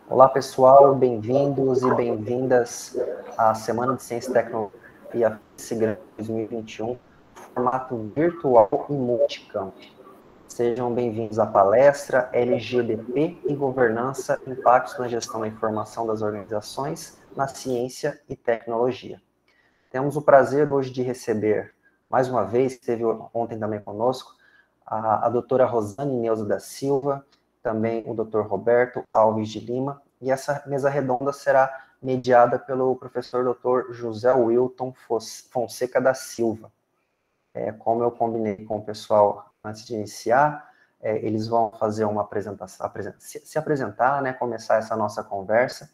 Olá, pessoal, bem-vindos e bem-vindas à Semana de Ciência e Tecnologia FICE 2021, formato virtual e multicamp. Sejam bem-vindos à palestra LGDP e Governança, Impactos na Gestão da Informação das Organizações na Ciência e Tecnologia. Temos o prazer hoje de receber, mais uma vez, esteve ontem também conosco, a doutora Rosane Neuza da Silva, também o Dr. Roberto Alves de Lima, e essa mesa redonda será mediada pelo professor Dr. José Wilton Fonseca da Silva. Como eu combinei com o pessoal antes de iniciar, eles vão fazer uma apresentação, se apresentar, né, começar essa nossa conversa.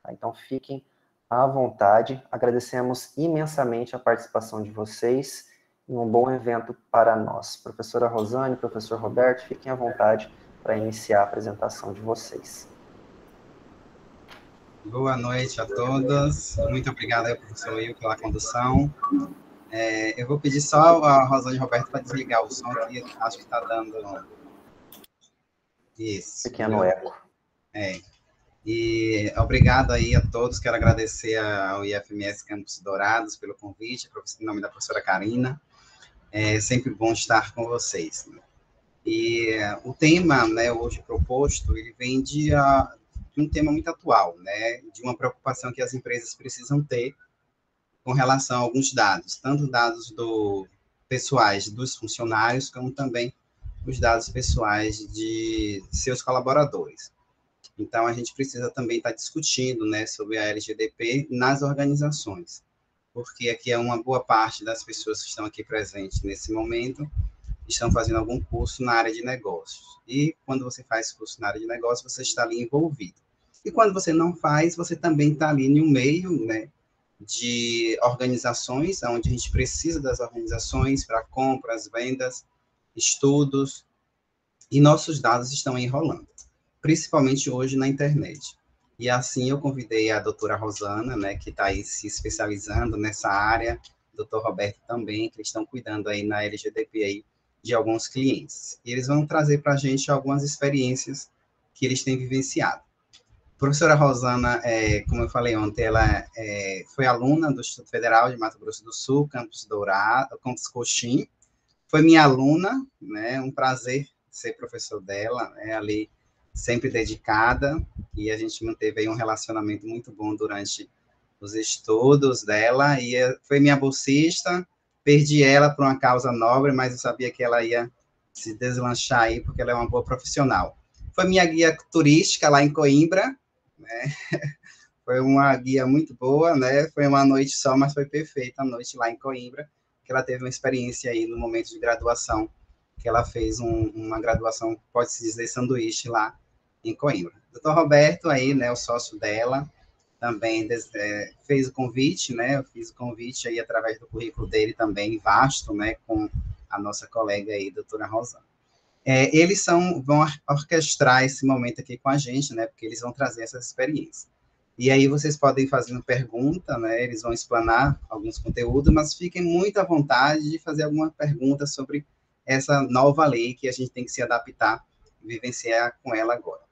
Então, fiquem à vontade. Agradecemos imensamente a participação de vocês e um bom evento para nós. Professora Rosane, professor Roberto, fiquem à vontade para iniciar a apresentação de vocês. Boa noite a todos. Muito obrigado aí, professor Will, pela condução. Eu vou pedir só a Rosane e Roberto para desligar o som aqui, acho que está dando... Isso. Pequeno eco. E obrigado aí a todos, quero agradecer ao IFMS Campos Dourados pelo convite, em nome da professora Karina. É sempre bom estar com vocês. E o tema, né, hoje proposto, ele vem de um tema muito atual, né, de uma preocupação que as empresas precisam ter com relação a alguns dados, tanto dados pessoais dos funcionários, como também os dados pessoais de seus colaboradores. Então, a gente precisa também estar discutindo, né, sobre a LGDP nas organizações, porque aqui é uma boa parte das pessoas que estão aqui presentes nesse momento estão fazendo algum curso na área de negócios. E quando você faz curso na área de negócios, você está ali envolvido. E quando você não faz, você também está ali no meio, né, de organizações, onde a gente precisa das organizações para compras, vendas, estudos, e nossos dados estão enrolando, principalmente hoje na internet. E assim eu convidei a doutora Rosana, né, que está aí se especializando nessa área, o doutor Roberto também, que estão cuidando aí na LGDP aí de alguns clientes. E eles vão trazer para a gente algumas experiências que eles têm vivenciado. A professora Rosana, como eu falei ontem, ela foi aluna do Instituto Federal de Mato Grosso do Sul, Campus Dourado, Campus Coxim, foi minha aluna, né, um prazer ser professor dela, ali sempre dedicada, e a gente manteve aí um relacionamento muito bom durante os estudos dela, e foi minha bolsista, perdi ela por uma causa nobre, mas eu sabia que ela ia se deslanchar aí, porque ela é uma boa profissional. Foi minha guia turística lá em Coimbra, né? Foi uma guia muito boa, né? Foi uma noite só, mas foi perfeita a noite lá em Coimbra, que ela teve uma experiência aí no momento de graduação, que ela fez uma graduação, pode-se dizer, sanduíche lá em Coimbra. O Dr. Roberto aí, né, o sócio dela, também fez o convite, né, eu fiz o convite aí através do currículo dele também, vasto, né, com a nossa colega aí, doutora Rosana. Eles vão orquestrar esse momento aqui com a gente, né, porque eles vão trazer essa experiência. E aí vocês podem fazer uma pergunta, né, eles vão explanar alguns conteúdos, mas fiquem muito à vontade de fazer alguma pergunta sobre essa nova lei que a gente tem que se adaptar, vivenciar com ela agora.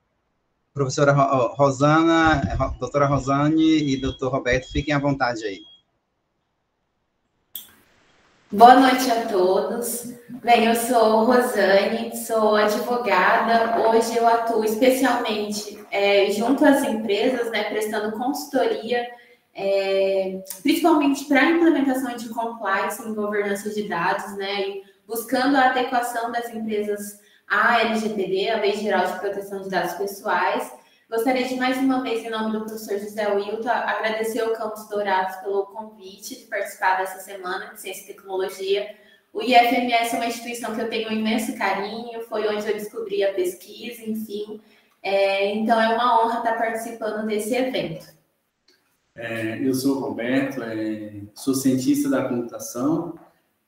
Professora Rosana, doutora Rosane e doutor Roberto, fiquem à vontade aí. Boa noite a todos. Bem, eu sou Rosane, sou advogada. Hoje eu atuo especialmente junto às empresas, né, prestando consultoria, principalmente para a implementação de compliance em governança de dados, né, e buscando a adequação das empresas à LGPD, a Lei Geral de Proteção de Dados Pessoais. Gostaria de, mais uma vez, em nome do professor José Wilton, agradecer ao Campus Dourados pelo convite de participar dessa semana de Ciência e Tecnologia. O IFMS é uma instituição que eu tenho um imenso carinho, foi onde eu descobri a pesquisa, enfim. Então, é uma honra estar participando desse evento. Eu sou o Roberto, sou cientista da computação,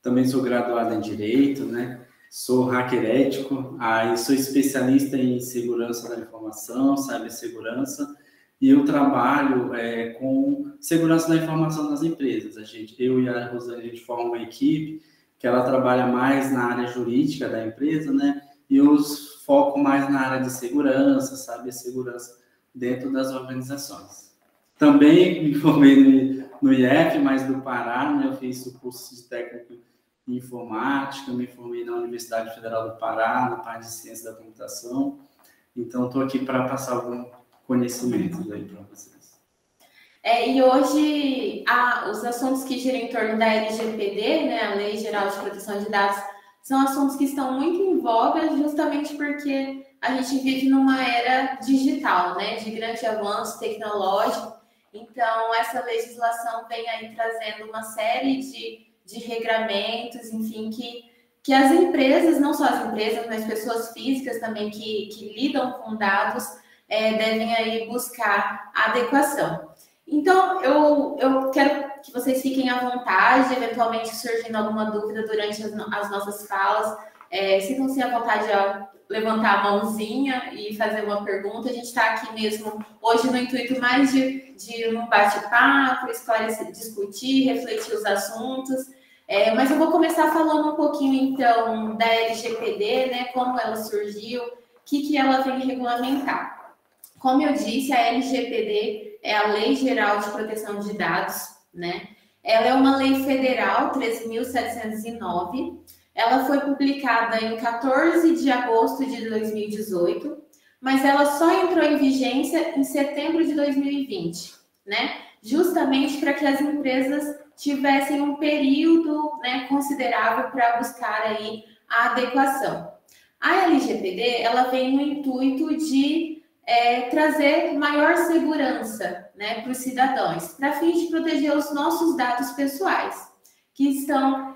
também sou graduado em Direito, né? Sou hacker ético, sou especialista em segurança da informação, cibersegurança, e eu trabalho com segurança da informação das empresas. Eu e a Rosane, a gente forma uma equipe que ela trabalha mais na área jurídica da empresa, né? E eu foco mais na área de segurança, cibersegurança dentro das organizações. Também me formei no IF, mas do Pará, né? Eu fiz o curso de técnico em informática, me formei na Universidade Federal do Pará, na parte de ciência da computação. Então, estou aqui para passar algum conhecimento aí para vocês. E hoje, os assuntos que giram em torno da LGPD, né, a Lei Geral de Proteção de Dados, são assuntos que estão muito em voga justamente porque a gente vive numa era digital, né, de grande avanço tecnológico. Então, essa legislação vem aí trazendo uma série de regramentos, enfim, que as empresas, não só as empresas, mas pessoas físicas também que lidam com dados, devem aí buscar a adequação. Então, eu quero que vocês fiquem à vontade, eventualmente surgindo alguma dúvida durante as nossas falas, sintam-se à vontade de levantar a mãozinha e fazer uma pergunta. A gente está aqui mesmo hoje no intuito mais de um bate-papo, esclarecer, discutir, refletir os assuntos. Mas eu vou começar falando um pouquinho, então, da LGPD, né, como ela surgiu, o que ela vem regulamentar. Como eu disse, a LGPD é a Lei Geral de Proteção de Dados, né? Ela é uma lei federal, 13.709. Ela foi publicada em 14 de agosto de 2018, mas ela só entrou em vigência em setembro de 2020, né? Justamente para que as empresas tivessem um período, né, considerável para buscar aí a adequação. A LGPD, ela vem no intuito de trazer maior segurança, né, para os cidadãos, para fim de proteger os nossos dados pessoais, que estão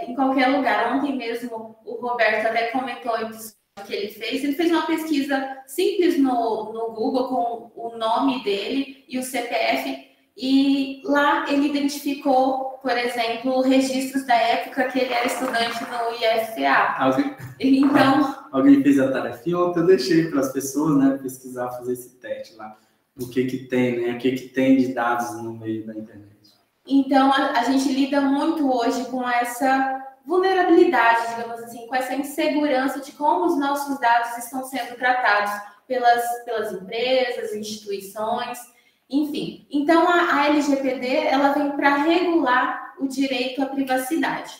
em qualquer lugar. Ontem mesmo o Roberto até comentou o episódio que ele fez uma pesquisa simples no Google com o nome dele e o CPF, e lá ele identificou, por exemplo, registros da época que ele era estudante no IFCA. Então, alguém fez a tarefinha, ontem eu deixei para as pessoas, né, pesquisar, fazer esse teste lá, o que tem, né, o que tem de dados no meio da internet. Então, a gente lida muito hoje com essa vulnerabilidade, digamos assim, com essa insegurança de como os nossos dados estão sendo tratados pelas empresas, instituições, enfim. Então, a LGPD, ela vem para regular o direito à privacidade.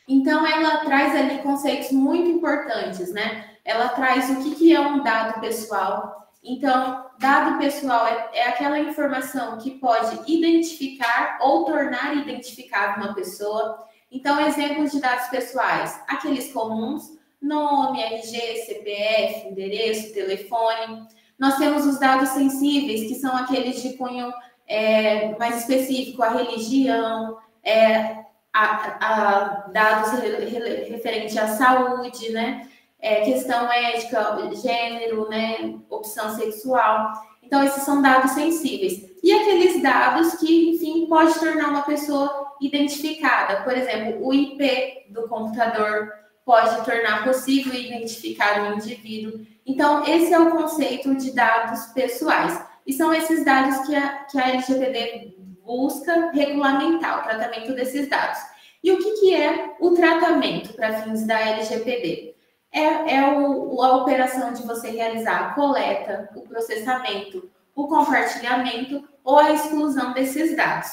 Então, ela traz ali conceitos muito importantes, né? Ela traz o que é um dado pessoal. Então, dado pessoal é aquela informação que pode identificar ou tornar identificável uma pessoa. Então, exemplos de dados pessoais, aqueles comuns, nome, RG, CPF, endereço, telefone. Nós temos os dados sensíveis, que são aqueles de cunho mais específico, a religião, dados referentes à saúde, né? Questão ética, gênero, né? Opção sexual. Então, esses são dados sensíveis. E aqueles dados que, enfim, pode tornar uma pessoa identificada. Por exemplo, o IP do computador pode tornar possível identificar o indivíduo. Então, esse é o conceito de dados pessoais. E são esses dados que a LGPD busca regulamentar, o tratamento desses dados. E o que é o tratamento para fins da LGPD? A operação de você realizar a coleta, o processamento, o compartilhamento ou a exclusão desses dados.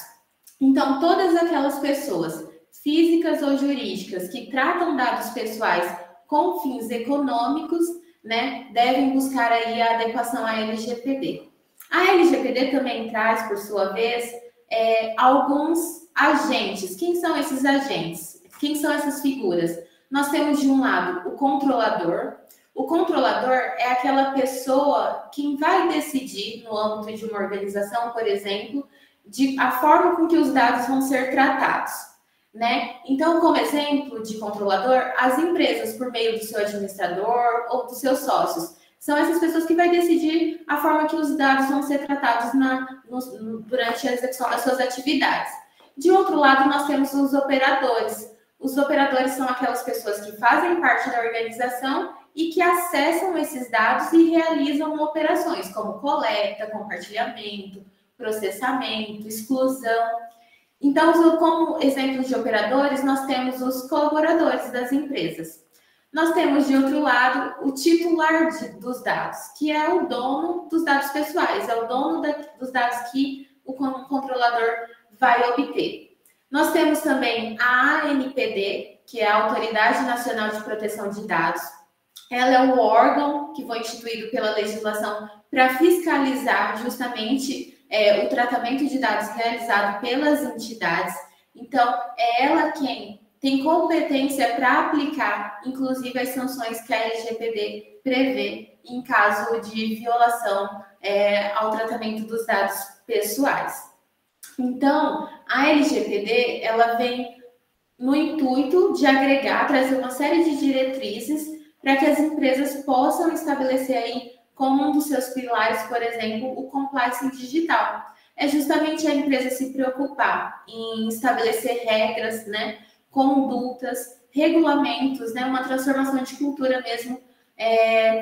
Então, todas aquelas pessoas, físicas ou jurídicas, que tratam dados pessoais com fins econômicos, né, devem buscar aí a adequação à LGPD. A LGPD também traz, por sua vez, alguns agentes. Quem são esses agentes? Quem são essas figuras? Nós temos, de um lado, o controlador. O controlador é aquela pessoa que vai decidir, no âmbito de uma organização, por exemplo, a forma com que os dados vão ser tratados, né? Então, como exemplo de controlador, as empresas, por meio do seu administrador ou dos seus sócios, são essas pessoas que vão decidir a forma que os dados vão ser tratados durante a execução das suas atividades. De outro lado, nós temos os operadores. Os operadores são aquelas pessoas que fazem parte da organização e que acessam esses dados e realizam operações como coleta, compartilhamento, processamento, exclusão. Então, como exemplos de operadores, nós temos os colaboradores das empresas. nós temos, de outro lado, o titular dos dados, que é o dono dos dados pessoais, é o dono dos dados que o controlador vai obter. Nós temos também a ANPD, que é a Autoridade Nacional de Proteção de Dados. Ela é o órgão que foi instituído pela legislação para fiscalizar justamente o tratamento de dados realizado pelas entidades. Então, é ela quem tem competência para aplicar, inclusive, as sanções que a LGPD prevê em caso de violação ao tratamento dos dados pessoais. Então, a LGPD, ela vem no intuito de agregar, trazer uma série de diretrizes para que as empresas possam estabelecer aí como um dos seus pilares, por exemplo, o compliance digital. É justamente a empresa se preocupar em estabelecer regras, né, condutas, regulamentos, né, uma transformação de cultura mesmo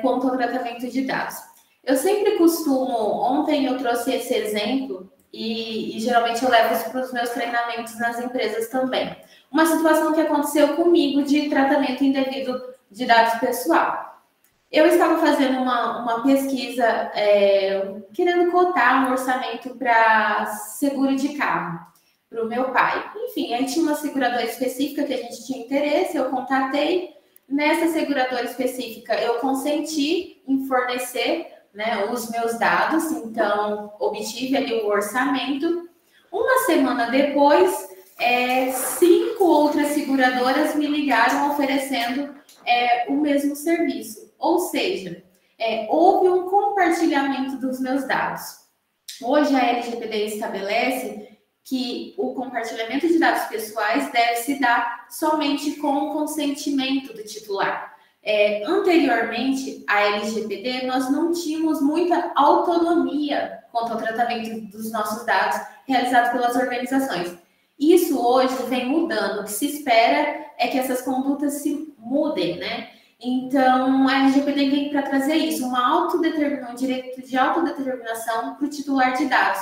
quanto ao tratamento de dados. Eu sempre costumo, ontem eu trouxe esse exemplo e geralmente eu levo isso para os meus treinamentos nas empresas também. Uma situação que aconteceu comigo de tratamento indevido de dados pessoal. Eu estava fazendo uma pesquisa, querendo cotar um orçamento para seguro de carro para o meu pai. Enfim, aí tinha uma seguradora específica que a gente tinha interesse, eu contatei. Nessa seguradora específica, eu consenti em fornecer, né, os meus dados, então obtive ali o orçamento. Uma semana depois, 5 outras seguradoras me ligaram oferecendo o mesmo serviço. Ou seja, houve um compartilhamento dos meus dados. Hoje a LGPD estabelece que o compartilhamento de dados pessoais deve se dar somente com o consentimento do titular. Anteriormente, a LGPD, nós não tínhamos muita autonomia quanto ao tratamento dos nossos dados realizados pelas organizações. Isso hoje vem mudando. O que se espera é que essas condutas se mudem, né? Então, a LGPD vem para trazer isso, um direito de autodeterminação para o titular de dados.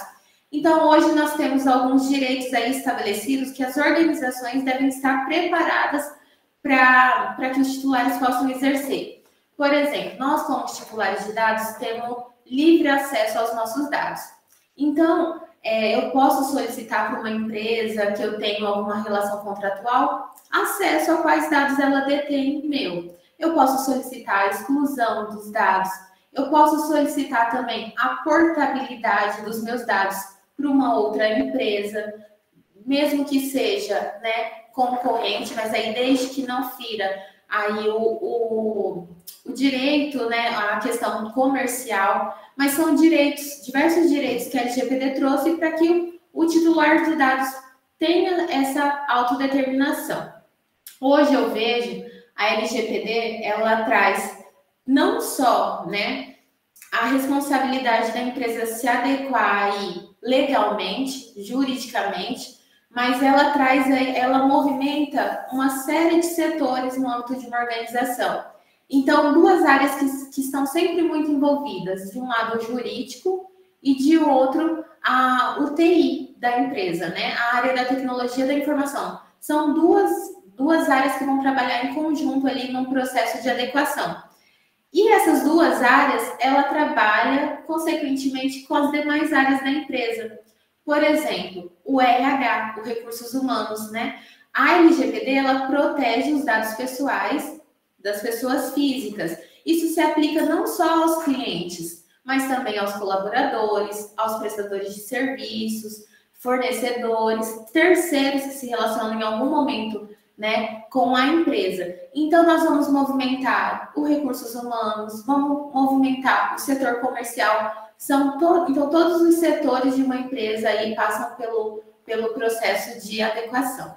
Então, hoje nós temos alguns direitos aí estabelecidos que as organizações devem estar preparadas para que os titulares possam exercer. Por exemplo, nós, como titulares de dados, temos livre acesso aos nossos dados. Então, eu posso solicitar para uma empresa que eu tenho alguma relação contratual acesso a quais dados ela detém meu. Eu posso solicitar a exclusão dos dados. Eu posso solicitar também a portabilidade dos meus dados para uma outra empresa, mesmo que seja, né, concorrente, mas aí desde que não fira aí o direito, né, a questão comercial, mas são direitos, diversos direitos que a LGPD trouxe para que o titular de dados tenha essa autodeterminação. Hoje eu vejo a LGPD, ela traz não só, né, a responsabilidade da empresa se adequar aí legalmente, juridicamente, mas ela movimenta uma série de setores no âmbito de uma organização. Então, duas áreas que estão sempre muito envolvidas, de um lado o jurídico e de outro o TI da empresa, né? A área da tecnologia da informação. São duas áreas que vão trabalhar em conjunto ali num processo de adequação. E essas duas áreas, ela trabalha, consequentemente, com as demais áreas da empresa. Por exemplo, o RH, o Recursos Humanos, né? A LGPD, ela protege os dados pessoais das pessoas físicas. Isso se aplica não só aos clientes, mas também aos colaboradores, aos prestadores de serviços, fornecedores, terceiros que se relacionam em algum momento, né, com a empresa. Então, nós vamos movimentar o recursos humanos, vamos movimentar o setor comercial. Então, todos os setores de uma empresa aí passam pelo processo de adequação.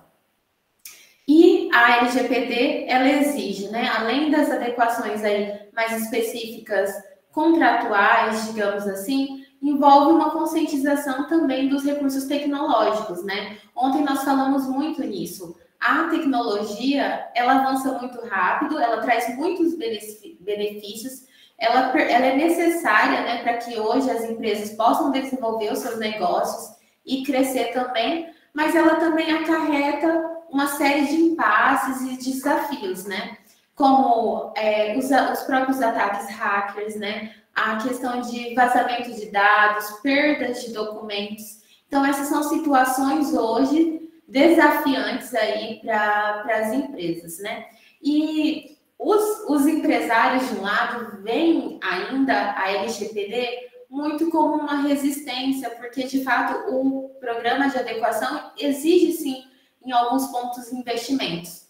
E a LGPD, ela exige, né, além das adequações aí mais específicas, contratuais, digamos assim, envolve uma conscientização também dos recursos tecnológicos, né? Ontem nós falamos muito nisso. A tecnologia, ela avança muito rápido, ela traz muitos benefícios, ela é necessária, né, para que hoje as empresas possam desenvolver os seus negócios e crescer também, mas ela também acarreta uma série de impasses e desafios, né? como os próprios ataques hackers, né? A questão de vazamento de dados, perdas de documentos. Então, essas são situações hoje desafiantes aí para as empresas, né? E os empresários, de um lado, veem ainda a LGPD muito como uma resistência, porque, de fato, o programa de adequação exige, sim, em alguns pontos, investimentos.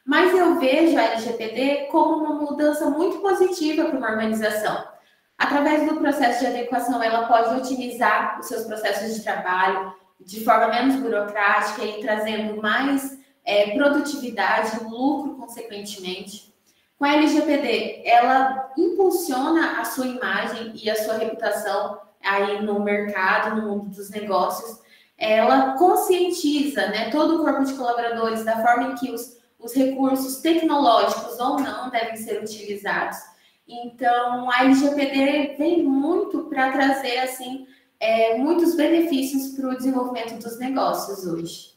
Mas eu vejo a LGPD como uma mudança muito positiva para uma organização. Através do processo de adequação, ela pode otimizar os seus processos de trabalho de forma menos burocrática e trazendo mais produtividade e lucro, consequentemente. Com a LGPD, ela impulsiona a sua imagem e a sua reputação aí no mercado, no mundo dos negócios. Ela conscientiza, né, todo o corpo de colaboradores da forma em que os recursos tecnológicos ou não devem ser utilizados. Então, a LGPD vem muito para trazer, assim, muitos benefícios para o desenvolvimento dos negócios hoje.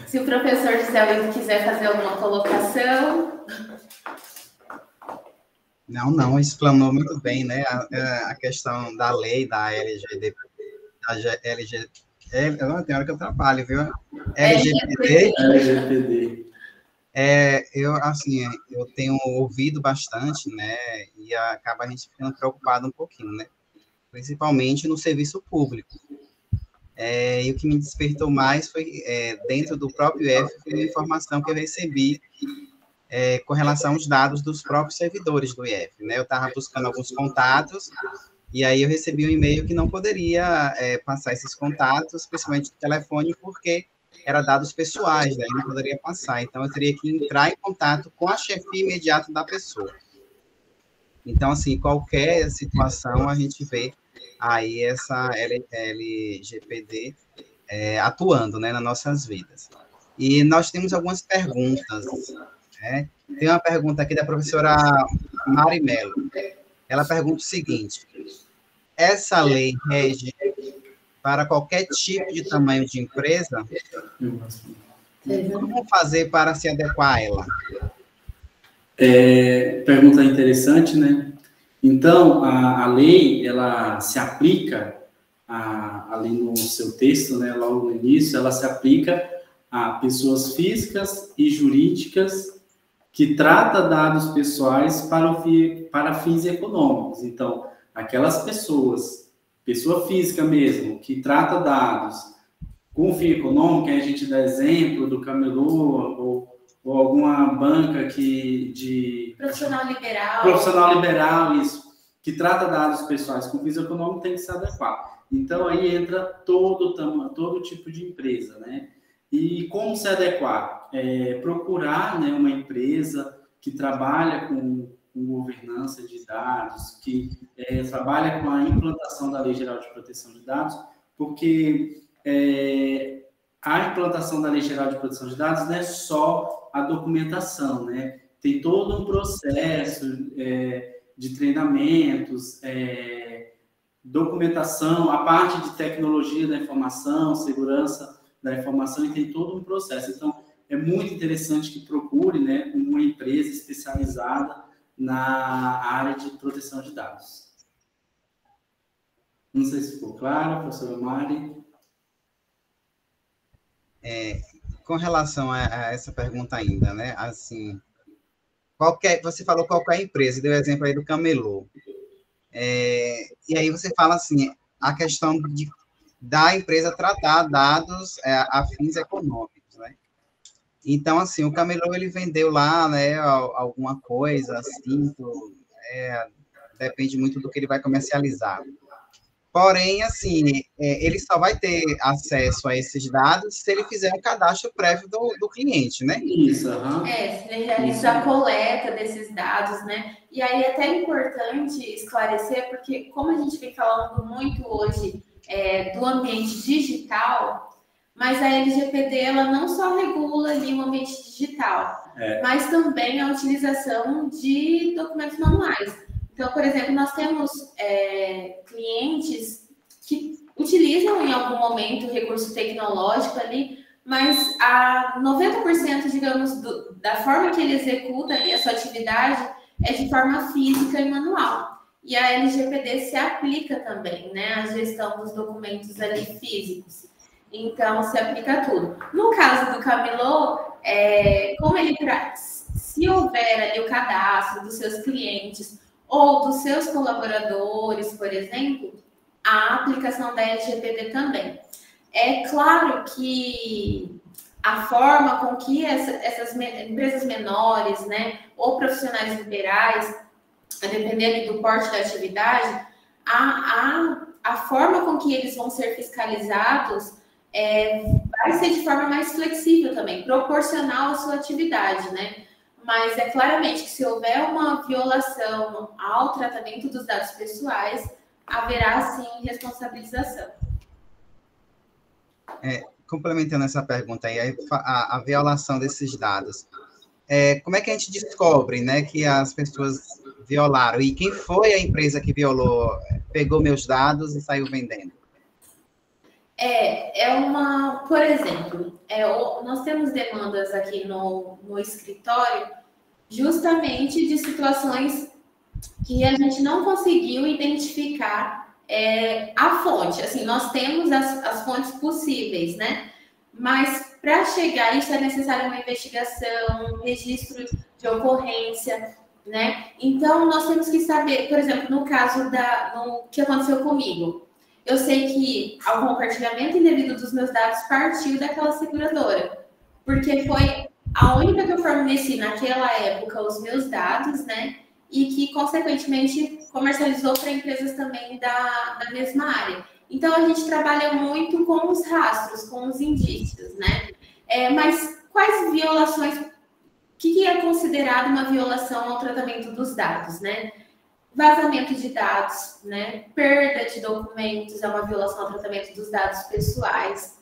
Se o professor José Wilton quiser fazer alguma colocação. Não, explanou muito bem, né? A questão da lei, da LGPD, tem hora que eu trabalho, viu? LGPD. Eu tenho ouvido bastante, né? E acaba a gente ficando preocupado um pouquinho, né? Principalmente no serviço público. E o que me despertou mais foi, dentro do próprio IF, foi a informação que eu recebi com relação aos dados dos próprios servidores do IF, né? Eu estava buscando alguns contatos, e aí eu recebi um e-mail que não poderia passar esses contatos, principalmente no telefone, porque eram dados pessoais, né? Não poderia passar. Então, eu teria que entrar em contato com a chefia imediata da pessoa. Então, assim, qualquer situação, a gente vê aí essa LGPD atuando, né, nas nossas vidas. E nós temos algumas perguntas, né? Tem uma pergunta aqui da professora Mari Mello. Ela pergunta o seguinte: essa lei rege para qualquer tipo de tamanho de empresa? Como fazer para se adequar a ela? Pergunta interessante, né? Então, a lei, ela se aplica, ali no seu texto, né, logo no início, ela se aplica a pessoas físicas e jurídicas que trata dados pessoais para fins econômicos. Então, aquelas pessoas, pessoa física mesmo, que trata dados com fim econômico, a gente dá exemplo do camelô ou alguma banca profissional liberal, isso, que trata dados pessoais com fins econômicos, tem que se adequar. Então, aí entra todo tipo de empresa, né? E como se adequar? Procurar, né, uma empresa que trabalha com governança de dados, que trabalha com a implantação da Lei Geral de Proteção de Dados, porque a implantação da Lei Geral de Proteção de Dados não é só a documentação, né? Tem todo um processo de treinamentos, documentação, a parte de tecnologia da informação, segurança da informação, e tem todo um processo. Então, é muito interessante que procure, né, uma empresa especializada na área de proteção de dados. Não sei se ficou claro, professora Mari. Com relação a essa pergunta ainda, né? Assim, você falou qualquer empresa, deu exemplo aí do camelô. E aí você fala assim, a questão da empresa tratar dados a fins econômicos, né? Então, assim, o camelô, ele vendeu lá, né, alguma coisa, assim, depende muito do que ele vai comercializar. Porém, assim, ele só vai ter acesso a esses dados se ele fizer um cadastro prévio do cliente, né? Isso, se ele realiza a coleta desses dados, né? E aí é até importante esclarecer, porque como a gente vem falando muito hoje do ambiente digital, mas a LGPD, ela não só regula ali o ambiente digital, mas também a utilização de documentos manuais. Então, por exemplo, nós temos clientes que utilizam em algum momento o recurso tecnológico ali mas a 90%, digamos, da forma que ele executa ali a sua atividade é de forma física e manual. E a LGPD se aplica também, né, à gestão dos documentos ali físicos. Então, se aplica a tudo. No caso do Camelô, como ele traz, se houver ali o cadastro dos seus clientes ou dos seus colaboradores, por exemplo, a aplicação da LGPD também. É claro que a forma com que essas empresas menores, né, ou profissionais liberais, a depender do porte da atividade, a forma com que eles vão ser fiscalizados vai ser de forma mais flexível também, proporcional à sua atividade, né? Mas é claramente que se houver uma violação ao tratamento dos dados pessoais, haverá sim responsabilização. Complementando essa pergunta aí, a violação desses dados, como é que a gente descobre, né, que as pessoas violaram? E quem foi a empresa que violou, pegou meus dados e saiu vendendo? Por exemplo, nós temos demandas aqui no escritório justamente de situações que a gente não conseguiu identificar a fonte. Assim, nós temos as fontes possíveis, né? Mas para chegar a isso é necessário uma investigação, um registro de ocorrência, né? Então, nós temos que saber, por exemplo, no caso no que aconteceu comigo, eu sei que o compartilhamento indevido dos meus dados partiu daquela seguradora, porque foi a única que eu forneci naquela época os meus dados, né? E que, consequentemente, comercializou para empresas também da mesma área. Então, a gente trabalha muito com os rastros, com os indícios, né? Mas quais violações, o que é considerado uma violação ao tratamento dos dados, né? Vazamento de dados, né? Perda de documentos é uma violação ao tratamento dos dados pessoais,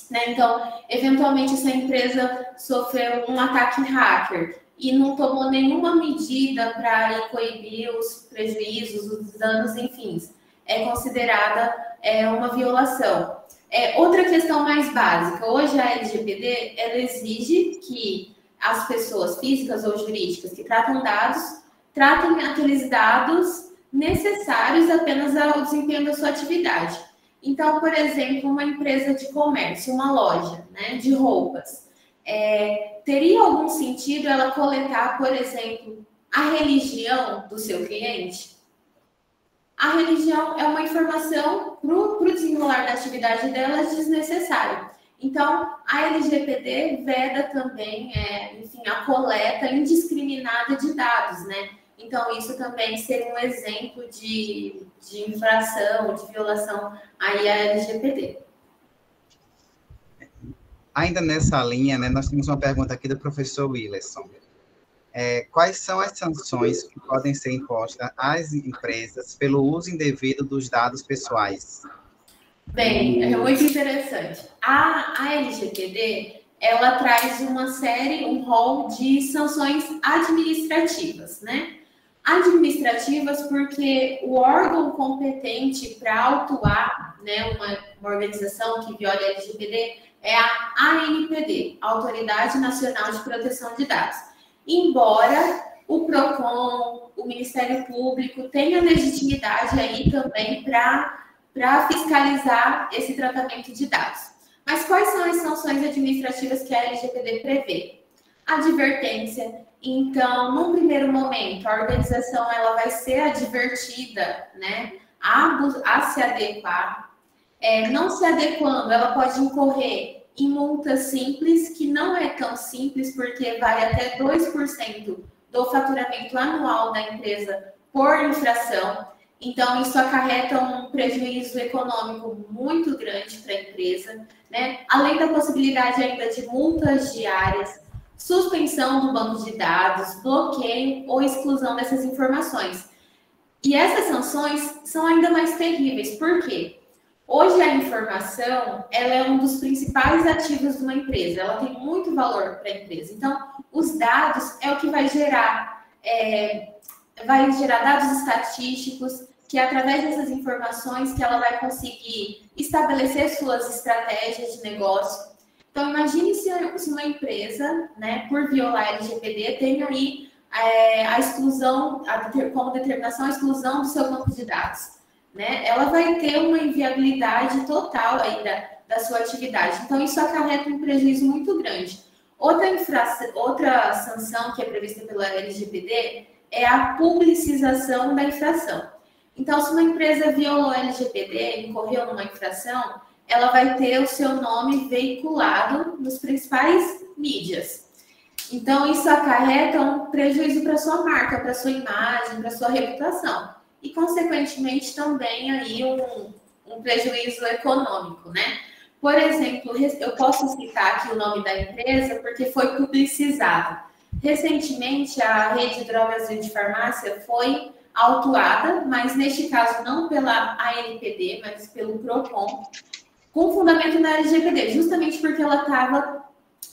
né? Então, eventualmente, se a empresa sofreu um ataque hacker e não tomou nenhuma medida para coibir os prejuízos, os danos, enfim, é considerada uma violação. Outra questão mais básica, hoje a LGPD, ela exige que as pessoas físicas ou jurídicas que tratam dados, tratem aqueles dados necessários apenas ao desempenho da sua atividade. Então, por exemplo, uma empresa de comércio, uma loja, né, de roupas, teria algum sentido ela coletar, por exemplo, a religião do seu cliente? A religião é uma informação para o desenrolar da atividade dela desnecessária. Então, a LGPD veda também, enfim, a coleta indiscriminada de dados, né? Então, isso também seria um exemplo de infração, de violação aí à LGPD. Ainda nessa linha, né, nós temos uma pergunta aqui do professor Willerson. Quais são as sanções que podem ser impostas às empresas pelo uso indevido dos dados pessoais? Bem, é muito interessante. A LGPD, ela traz um rol de sanções administrativas, né? Administrativas porque o órgão competente para autuar, né, uma organização que viola a LGPD é a ANPD, Autoridade Nacional de Proteção de Dados. Embora o PROCON, o Ministério Público tenha legitimidade aí também para fiscalizar esse tratamento de dados. Mas quais são as sanções administrativas que a LGPD prevê? Advertência. Então, num primeiro momento, a organização ela vai ser advertida, né, a se adequar. Não se adequando, ela pode incorrer em multa simples, que não é tão simples, porque vai até 2% do faturamento anual da empresa por infração. Então, isso acarreta um prejuízo econômico muito grande para a empresa, né? Além da possibilidade ainda de multas diárias, suspensão do banco de dados, bloqueio ou exclusão dessas informações. E essas sanções são ainda mais terríveis, por quê? Hoje a informação ela é um dos principais ativos de uma empresa, ela tem muito valor para a empresa. Então, os dados é o que vai gerar dados estatísticos, que através dessas informações que ela vai conseguir estabelecer suas estratégias de negócio. Então, imagine se uma empresa, né, por violar a LGPD, tem aí a exclusão, como determinação a exclusão do seu banco de dados, né? Ela vai ter uma inviabilidade total aí da sua atividade. Então, isso acarreta um prejuízo muito grande. Outra sanção que é prevista pela LGPD é a publicização da infração. Então, se uma empresa violou a LGPD, incorreu numa infração, ela vai ter o seu nome veiculado nos principais mídias. Então, isso acarreta um prejuízo para sua marca, para sua imagem, para sua reputação. E, consequentemente, também aí um prejuízo econômico, né? Por exemplo, eu posso citar aqui o nome da empresa porque foi publicizado. Recentemente, a Rede Drogas e de Farmácia foi autuada, mas neste caso não pela ANPD, mas pelo PROCON, com fundamento na LGPD, justamente porque ela estava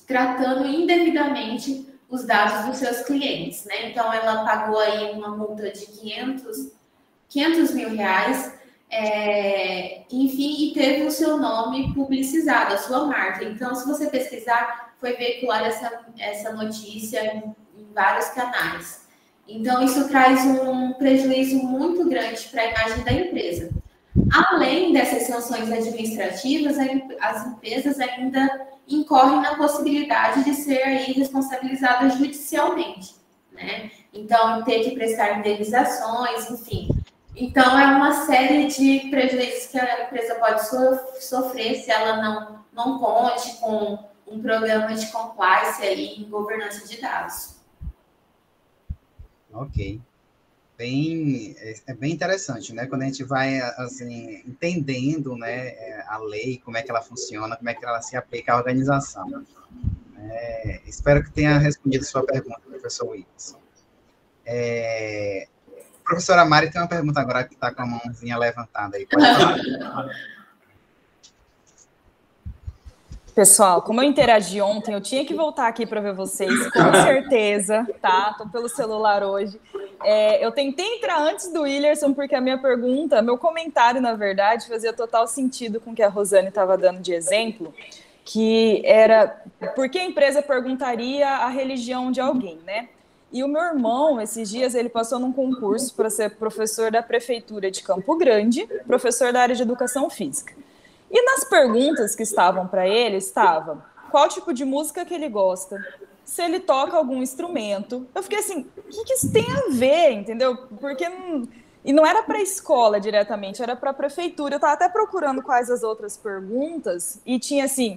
tratando indevidamente os dados dos seus clientes, né? Então, ela pagou aí uma multa de 500 mil reais, enfim, e teve o seu nome publicizado, a sua marca. Então, se você pesquisar, foi veiculada essa notícia em vários canais. Então, isso traz um prejuízo muito grande para a imagem da empresa. Além dessas sanções administrativas, as empresas ainda incorrem na possibilidade de ser aí responsabilizadas judicialmente, né? Então, ter que prestar indenizações, enfim. Então, é uma série de prejuízos que a empresa pode sofrer se ela não conte com um programa de compliance aí em governança de dados. Ok. É bem interessante, né? Quando a gente vai, assim, entendendo, né, a lei, como é que ela funciona, como é que ela se aplica à organização. Espero que tenha respondido a sua pergunta, professor Wilson. Professora Mari tem uma pergunta agora que está com a mãozinha levantada aí. Pode falar. Pessoal, como eu interagi ontem, eu tinha que voltar aqui para ver vocês, com certeza, tá? Tô pelo celular hoje. Eu tentei entrar antes do Willerson, porque a minha pergunta, meu comentário, na verdade, fazia total sentido com o que a Rosane estava dando de exemplo, que era por que a empresa perguntaria a religião de alguém, né? E o meu irmão, esses dias, ele passou num concurso para ser professor da Prefeitura de Campo Grande, professor da área de Educação Física. E nas perguntas que estavam para ele, estava qual tipo de música que ele gosta, se ele toca algum instrumento. Eu fiquei assim, o que isso tem a ver, entendeu? Porque e não era para a escola diretamente, era para a prefeitura. Eu estava até procurando quais as outras perguntas e tinha assim,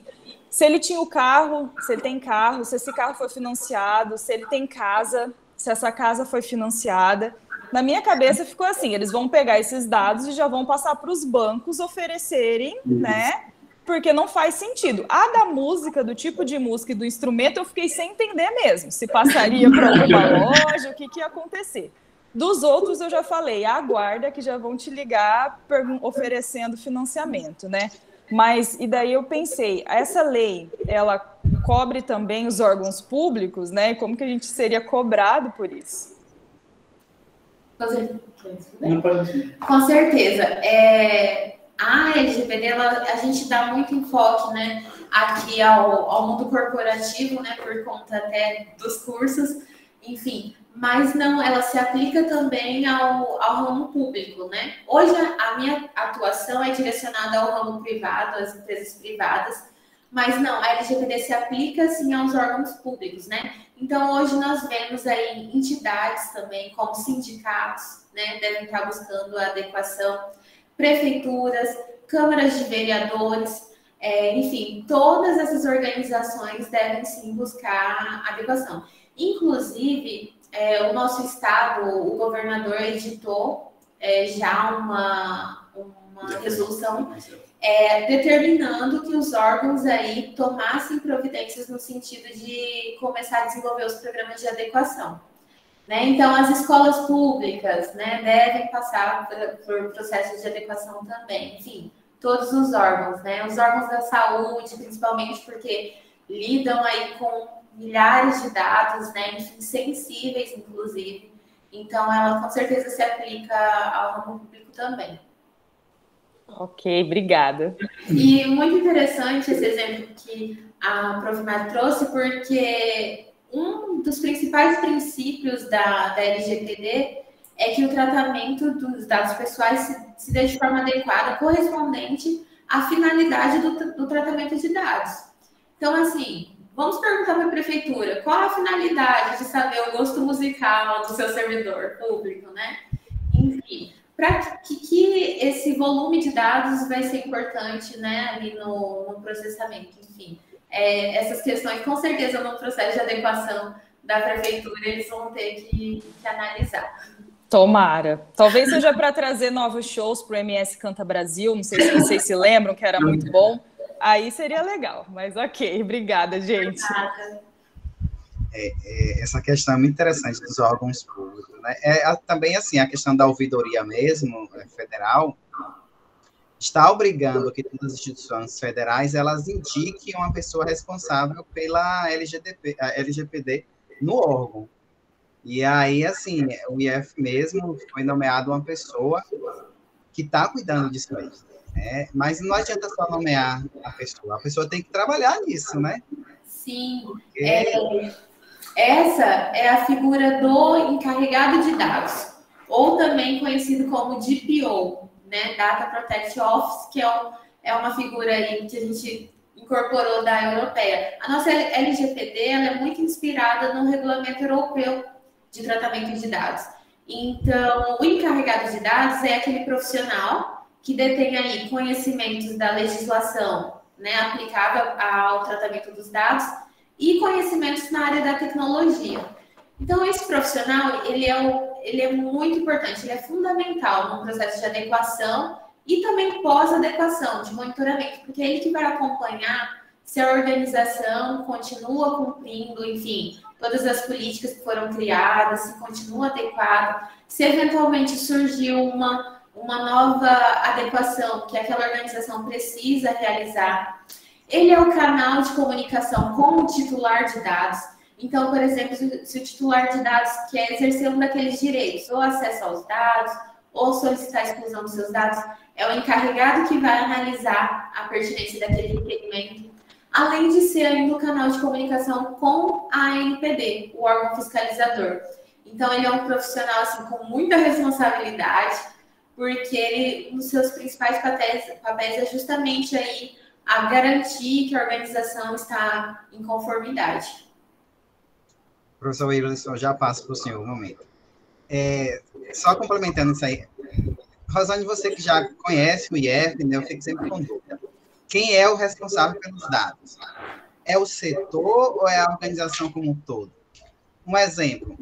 se ele tinha o carro, se ele tem carro, se esse carro foi financiado, se ele tem casa, se essa casa foi financiada. Na minha cabeça ficou assim, eles vão pegar esses dados e já vão passar para os bancos oferecerem, né? Porque não faz sentido. A da música, do tipo de música e do instrumento, eu fiquei sem entender mesmo. Se passaria para alguma loja, o que ia acontecer. Dos outros eu já falei, aguarda que já vão te ligar oferecendo financiamento, né? Mas, e daí eu pensei, essa lei, ela cobre também os órgãos públicos, né? Como que a gente seria cobrado por isso? Com certeza. A LGPD, a gente dá muito enfoque, né, aqui ao mundo corporativo, né, por conta até dos cursos, enfim, mas não, ela se aplica também ao ramo público, né? Hoje a minha atuação é direcionada ao ramo privado, às empresas privadas, mas não, a LGPD se aplica, sim, aos órgãos públicos, né? Então, hoje nós vemos aí entidades também, como sindicatos, né, devem estar buscando a adequação, prefeituras, câmaras de vereadores, enfim, todas essas organizações devem, sim, buscar adequação. Inclusive, o nosso estado, o governador editou já uma resolução determinando que os órgãos aí tomassem providências no sentido de começar a desenvolver os programas de adequação. Né? Então, as escolas públicas, né, devem passar por processos de adequação também. Enfim, todos os órgãos, né? Os órgãos da saúde, principalmente porque lidam aí com milhares de dados, né? Enfim, sensíveis, inclusive. Então, ela com certeza se aplica ao ramo público também. Ok, obrigada. E muito interessante esse exemplo que a Prof. Mari trouxe, porque um dos principais princípios da LGPD é que o tratamento dos dados pessoais se dê de forma adequada, correspondente à finalidade do tratamento de dados. Então, assim, vamos perguntar para a prefeitura, qual a finalidade de saber o gosto musical do seu servidor público, né? Enfim, para que esse volume de dados vai ser importante, né, ali no processamento, enfim. Essas questões, com certeza, no processo de adequação da prefeitura, eles vão ter que analisar. Tomara. Talvez seja para trazer novos shows para o MS Canta Brasil, não sei se vocês se lembram, que era muito bom. Aí seria legal, mas ok. Obrigada, gente. Essa questão é muito interessante dos órgãos públicos, né? Também, assim, a questão da ouvidoria mesmo, federal, está obrigando que todas as instituições federais, elas indiquem uma pessoa responsável pela LGPD no órgão. E aí, assim, o IF mesmo foi nomeado uma pessoa que está cuidando disso aí, né? Mas não adianta só nomear a pessoa tem que trabalhar nisso, né? Sim, essa é a figura do encarregado de dados, ou também conhecido como DPO, né? Data Protection Office, que é uma figura aí que a gente incorporou da europeia. A nossa LGPD ela é muito inspirada no regulamento europeu de tratamento de dados. Então, o encarregado de dados é aquele profissional que detém aí conhecimentos da legislação, né, aplicável ao tratamento dos dados e conhecimentos na área da tecnologia. Então, esse profissional, ele é muito importante, ele é fundamental no processo de adequação e também pós-adequação, de monitoramento, porque é ele que vai acompanhar se a organização continua cumprindo, enfim, todas as políticas que foram criadas, se continua adequado, se eventualmente surgiu uma nova adequação que aquela organização precisa realizar. Ele é o canal de comunicação com o titular de dados. Então, por exemplo, se o titular de dados quer exercer um daqueles direitos, ou acesso aos dados, ou solicitar a exclusão dos seus dados, é o encarregado que vai analisar a pertinência daquele requerimento, além de ser ainda o canal de comunicação com a ANPD, o órgão fiscalizador. Então, ele é um profissional assim, com muita responsabilidade, porque ele, um dos seus principais papéis é justamente aí a garantir que a organização está em conformidade. Professor Wilson, já passo para o senhor um momento. Só complementando isso aí, Rosane, você que já conhece o IF, né, eu fico sempre com dúvida. Quem é o responsável pelos dados? É o setor ou é a organização como um todo? Um exemplo,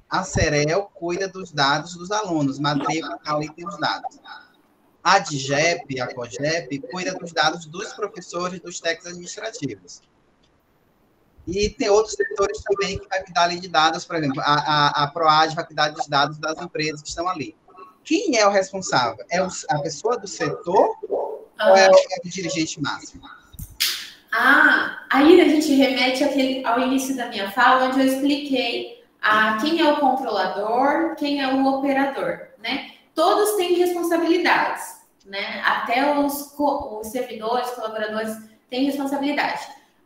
a Cerel cuida dos dados dos alunos, matrícula, ali tem os dados. A DGEP, a COGEP, cuida dos dados dos professores, dos técnicos administrativos. E tem outros setores também que vai cuidar ali de dados, por exemplo, a PROAD vai cuidar dos dados das empresas que estão ali. Quem é o responsável? É a pessoa do setor ou é o dirigente máximo? Aí a gente remete ao início da minha fala, onde eu expliquei quem é o controlador, quem é o operador, né? Todos têm responsabilidades, né? Até os servidores, colaboradores têm responsabilidade.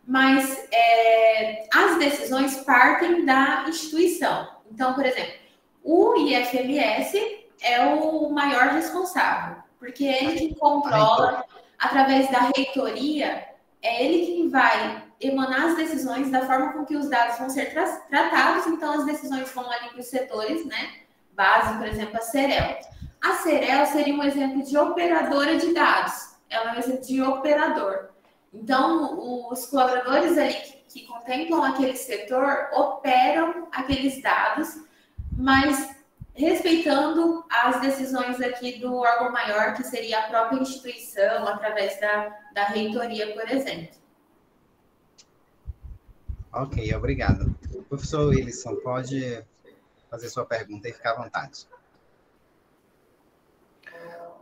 Mas as decisões partem da instituição. Então, por exemplo, o IFMS é o maior responsável, porque é ele que controla, através da reitoria, é ele quem vai emanar as decisões da forma com que os dados vão ser tratados, então as decisões vão ali para os setores, né? Base, por exemplo, a Cerel. A Cerel seria um exemplo de operadora de dados, ela é um exemplo de operador. Então, os colaboradores ali que contemplam aquele setor operam aqueles dados, mas respeitando as decisões aqui do órgão maior, que seria a própria instituição, através da reitoria, por exemplo. Ok, obrigado. Professor Wilson, pode fazer sua pergunta e ficar à vontade.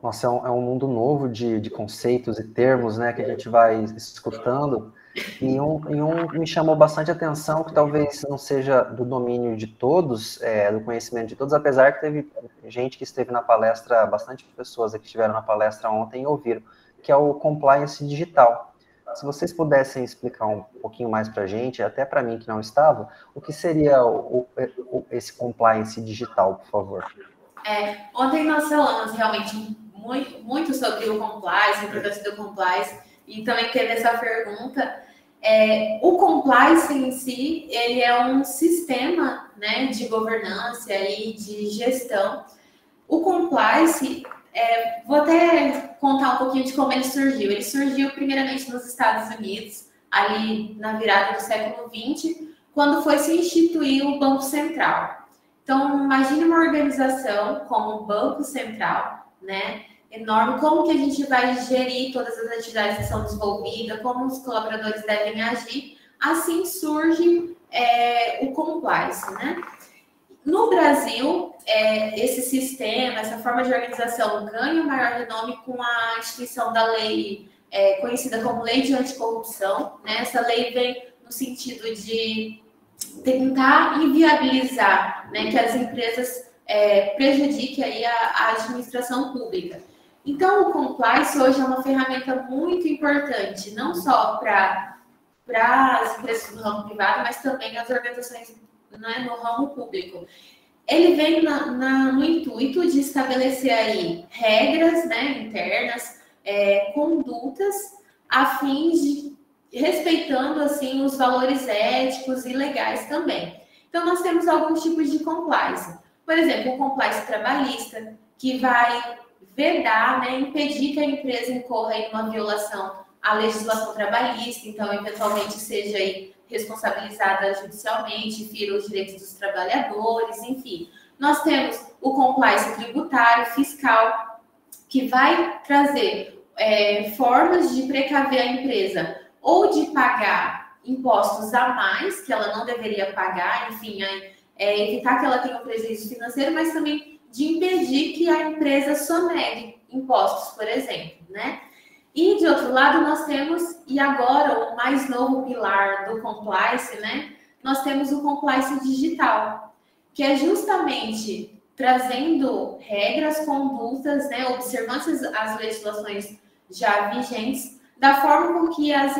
Nossa, é um mundo novo de conceitos e termos, né, que a gente vai escutando, e um me chamou bastante atenção, que talvez não seja do domínio de todos, do conhecimento de todos, apesar que teve gente que esteve na palestra, bastante pessoas que estiveram na palestra ontem e ouviram, que é o compliance digital. Se vocês pudessem explicar um pouquinho mais para a gente, até para mim que não estava, o que seria esse compliance digital, por favor? Ontem nós falamos realmente muito sobre o compliance, a importância do compliance, e também teve essa pergunta. O compliance em si, ele é um sistema, né, de governança e de gestão. O compliance, vou até contar um pouquinho de como ele surgiu. Ele surgiu primeiramente nos Estados Unidos, ali na virada do século XX, quando foi se instituir o Banco Central. Então, imagine uma organização como o Banco Central, né, enorme, como que a gente vai gerir todas as atividades que são desenvolvidas, como os colaboradores devem agir. Assim surge o compliance, né? No Brasil, esse sistema, essa forma de organização ganha o maior renome com a instituição da lei conhecida como Lei de Anticorrupção, né? Essa lei vem no sentido de tentar inviabilizar, né, que as empresas prejudiquem aí a administração pública. Então, o compliance hoje é uma ferramenta muito importante, não só para as empresas do ramo privado, mas também as organizações, né, no ramo público. Ele vem no intuito de estabelecer aí regras, né, internas, condutas, a fim de respeitando, assim, os valores éticos e legais também. Então, nós temos alguns tipos de compliance. Por exemplo, o compliance trabalhista, que vai vedar, né, impedir que a empresa incorra em uma violação à legislação trabalhista, então, eventualmente, seja aí responsabilizada judicialmente, fira os direitos dos trabalhadores, enfim. Nós temos o compliance tributário, fiscal, que vai trazer formas de precaver a empresa ou de pagar impostos a mais, que ela não deveria pagar, enfim, evitar que ela tenha um prejuízo financeiro, mas também de impedir que a empresa sonegue impostos, por exemplo, né? E, de outro lado, nós temos, e agora o mais novo pilar do compliance, né? Nós temos o compliance digital, que é justamente trazendo regras, condutas, né, observâncias às legislações já vigentes, da forma com que as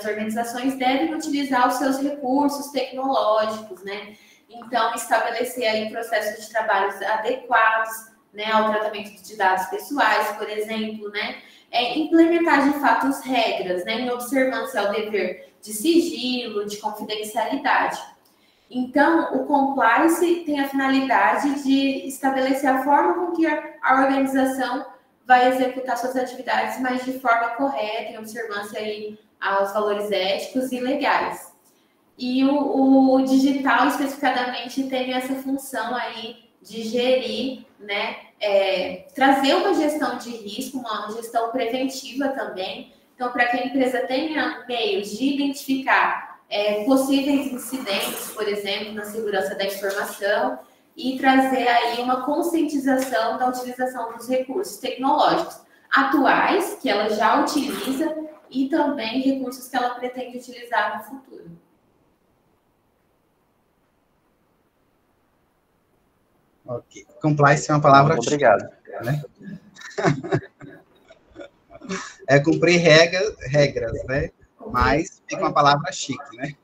organizações devem utilizar os seus recursos tecnológicos, né? Então, estabelecer aí processos de trabalhos adequados, né, ao tratamento de dados pessoais, por exemplo, né? Implementar, de fato, as regras, né, em observância ao dever de sigilo, de confidencialidade. Então, o compliance tem a finalidade de estabelecer a forma com que a organização vai executar suas atividades, mas de forma correta, em observância aí aos valores éticos e legais. E o digital, especificadamente, tem essa função aí de gerir, né, trazer uma gestão de risco, uma gestão preventiva também. Então, para que a empresa tenha meios de identificar possíveis incidentes, por exemplo, na segurança da informação, e trazer aí uma conscientização da utilização dos recursos tecnológicos atuais, que ela já utiliza, e também recursos que ela pretende utilizar no futuro. Ok. Compliance é uma palavra Obrigado. chique, né? Cumprir regras, né? Mas fica uma palavra chique, né?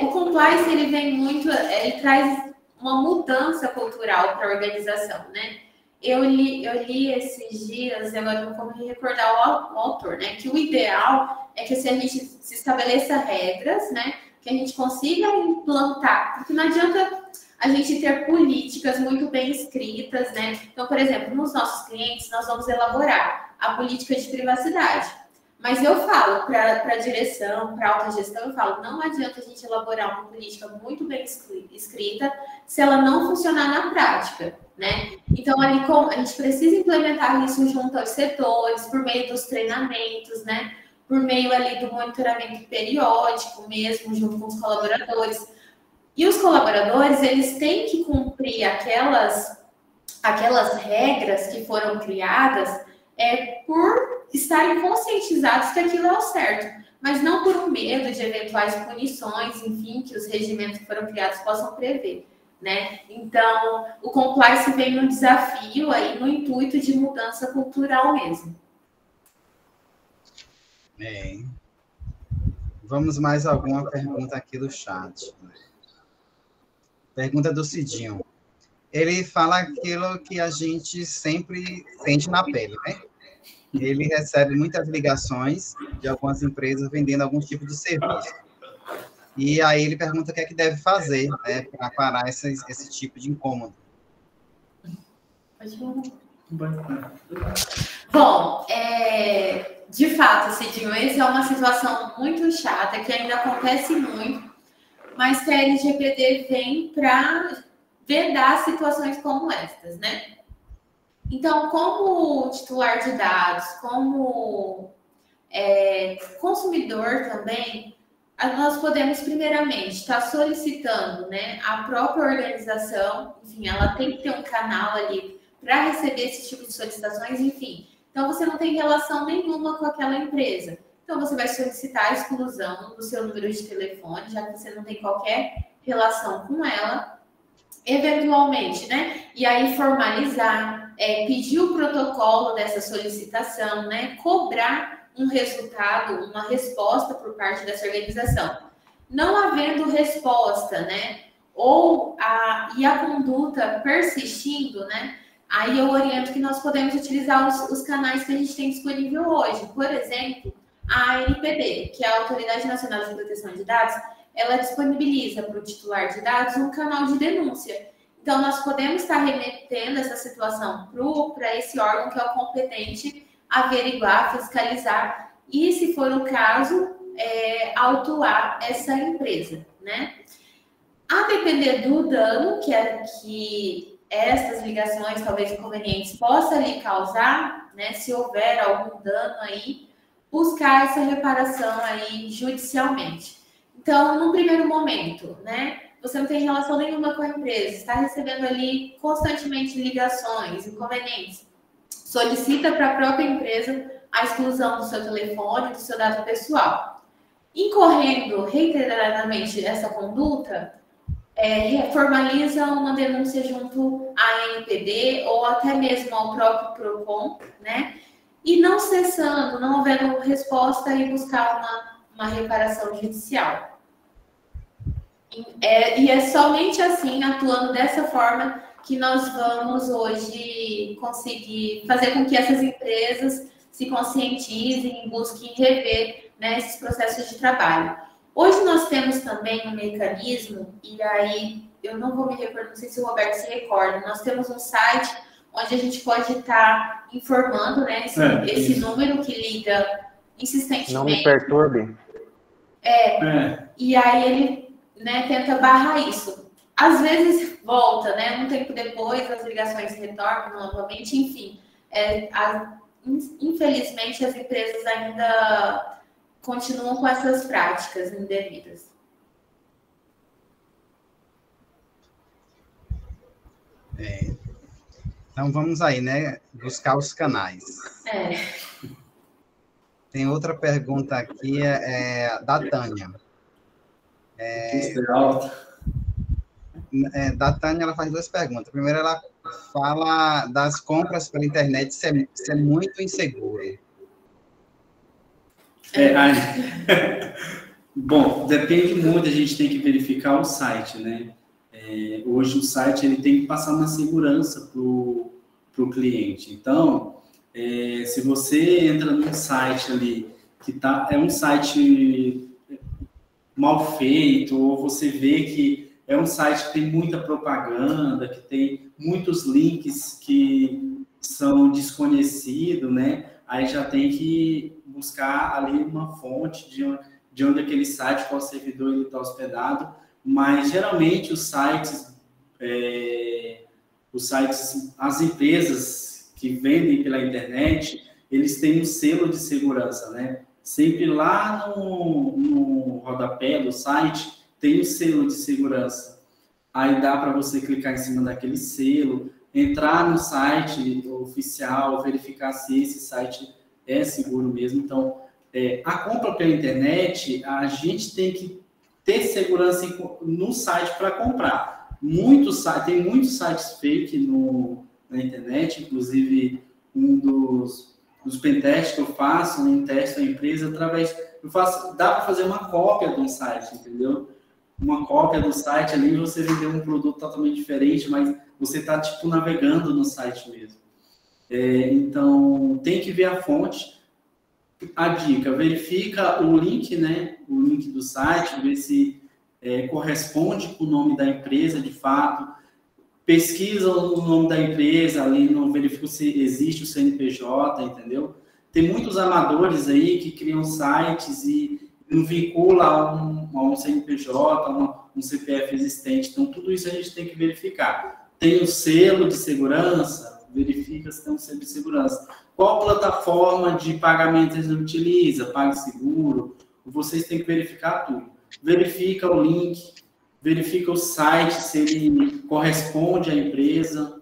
O compliance, ele vem muito, ele traz uma mudança cultural para a organização, né? Eu li esses dias, agora não vou me recordar o autor, né? Que o ideal é que se a gente se estabeleça regras, né? Que a gente consiga implantar, porque não adianta a gente ter políticas muito bem escritas, né? Então, por exemplo, nos nossos clientes, nós vamos elaborar a política de privacidade. Mas eu falo para a direção, para a alta gestão, eu falo, não adianta a gente elaborar uma política muito bem escrita se ela não funcionar na prática, né? Então, ali, a gente precisa implementar isso junto aos setores, por meio dos treinamentos, né? Por meio ali do monitoramento periódico mesmo, junto com os colaboradores. E os colaboradores, eles têm que cumprir aquelas aquelas regras que foram criadas por estarem conscientizados que aquilo é o certo, mas não por um medo de eventuais punições, enfim, que os regimentos que foram criados possam prever, né? Então, o compliance vem num desafio aí, no intuito de mudança cultural mesmo. Vamos mais alguma pergunta aqui do chat. Pergunta do Cidinho. Ele fala aquilo que a gente sempre sente na pele, né? Ele recebe muitas ligações de algumas empresas vendendo algum tipo de serviço. E aí ele pergunta o que é que deve fazer, né, para parar esse tipo de incômodo. Bom, de fato, Cidinho, essa é uma situação muito chata, que ainda acontece muito, mas que a LGPD vem para vedar situações como estas, né? Então, como titular de dados, como consumidor também, nós podemos, primeiramente, estar solicitando, né, a própria organização, enfim, ela tem que ter um canal ali para receber esse tipo de solicitações, enfim. Então, você não tem relação nenhuma com aquela empresa. Então, você vai solicitar a exclusão do seu número de telefone, já que você não tem qualquer relação com ela, eventualmente, né? E aí, formalizar, pedir o protocolo dessa solicitação, né? Cobrar um resultado, uma resposta por parte dessa organização. Não havendo resposta, né? E a conduta persistindo, né? Aí eu oriento que nós podemos utilizar os canais que a gente tem disponível hoje. Por exemplo, a ANPD, que é a Autoridade Nacional de Proteção de Dados, ela disponibiliza para o titular de dados um canal de denúncia. Então, nós podemos estar remetendo essa situação para esse órgão que é o competente averiguar, fiscalizar e, se for o caso, autuar essa empresa, né? A depender do dano que estas ligações, talvez inconvenientes, possam lhe causar, né? Se houver algum dano aí, buscar essa reparação aí judicialmente. Então, no primeiro momento, né? Você não tem relação nenhuma com a empresa, está recebendo ali constantemente ligações, inconvenientes. Solicita para a própria empresa a exclusão do seu telefone, do seu dado pessoal. Incorrendo reiteradamente essa conduta, formaliza uma denúncia junto à ANPD ou até mesmo ao próprio PROCON, né? E não cessando, não havendo resposta, e buscar uma reparação judicial. E é somente assim, atuando dessa forma, que nós vamos hoje conseguir fazer com que essas empresas se conscientizem e busquem rever, né, esses processos de trabalho. Hoje nós temos também um mecanismo, e aí eu não vou me recordar, não sei se o Roberto se recorda, nós temos um site onde a gente pode estar informando, né, esse número que liga insistentemente. Não me perturbe. E aí ele, né, tenta barrar isso. Às vezes volta, né, um tempo depois as ligações retornam novamente, enfim. Infelizmente as empresas ainda continuam com essas práticas indevidas. Então vamos aí, né? Buscar os canais. Tem outra pergunta aqui, da Tânia. Da Tânia, ela faz duas perguntas. Primeiro, ela fala das compras pela internet ser muito inseguro. Bom, depende muito, a gente tem que verificar o site, né? Hoje o site ele tem que passar uma segurança para o cliente. Então, se você entra num site ali que é um site mal feito, ou você vê que é um site que tem muita propaganda, que tem muitos links que são desconhecidos, né? Aí já tem que buscar ali uma fonte de onde aquele site, qual servidor ele está hospedado. Mas geralmente os sites, as empresas que vendem pela internet, eles têm um selo de segurança, né? Sempre lá no rodapé do site tem o selo de segurança. Aí dá para você clicar em cima daquele selo, entrar no site oficial, verificar se esse site é seguro mesmo. Então, a compra pela internet, a gente tem que ter segurança no site para comprar. Tem muitos sites fake na internet, inclusive um dos pentests que eu faço, em teste a empresa, dá para fazer uma cópia de um site, entendeu? Uma cópia do site ali, você vendeu um produto totalmente diferente, mas você está, tipo, navegando no site mesmo. Então, tem que ver a fonte. A dica, verifica o link, né? O link do site, ver se corresponde com o nome da empresa, de fato. Pesquisa o nome da empresa, ali não verifica se existe o CNPJ, entendeu? Tem muitos amadores aí que criam sites e não vincula a um CNPJ, um CPF existente. Então, tudo isso a gente tem que verificar. Tem o selo de segurança, verifica se tem um selo de segurança. Qual plataforma de pagamento eles utilizam? PagSeguro. Vocês têm que verificar tudo. Verifica o link, verifica o site, se ele corresponde à empresa.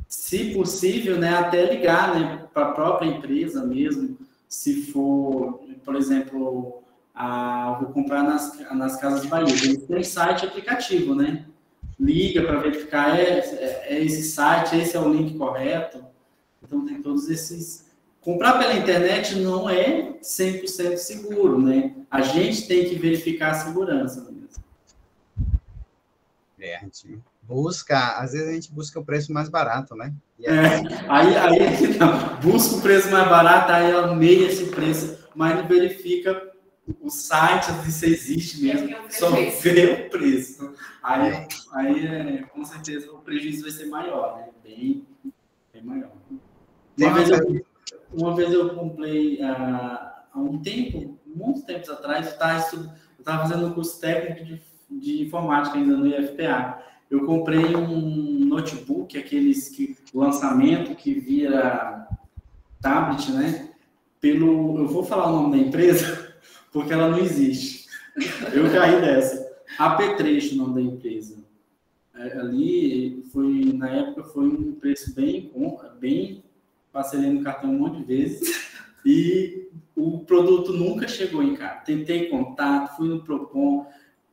Se possível, né, até ligar, né, para a própria empresa mesmo. Se for, por exemplo, vou comprar nas Casas Bahia. Eles têm site aplicativo, né? Liga para verificar, esse site, esse é o link correto. Então, tem todos esses... Comprar pela internet não é 100% seguro, né? A gente tem que verificar a segurança mesmo. A gente busca, às vezes a gente busca o preço mais barato, né? Aí não, busca o preço mais barato, aí almeia esse preço, mas não verifica o site, se existe mesmo, só vê o preço. Aí com certeza, o prejuízo vai ser maior, né? Bem maior. Uma vez eu comprei, há muitos tempos atrás, eu estava fazendo um curso técnico de informática ainda no IFPA. Eu comprei um notebook, o lançamento que vira tablet, né? Eu vou falar o nome da empresa, porque ela não existe. Eu caí dessa. AP3, o nome da empresa. Ali, na época, foi um preço bem parcelei no cartão um monte de vezes, e o produto nunca chegou em casa. Tentei contato, fui no Procon,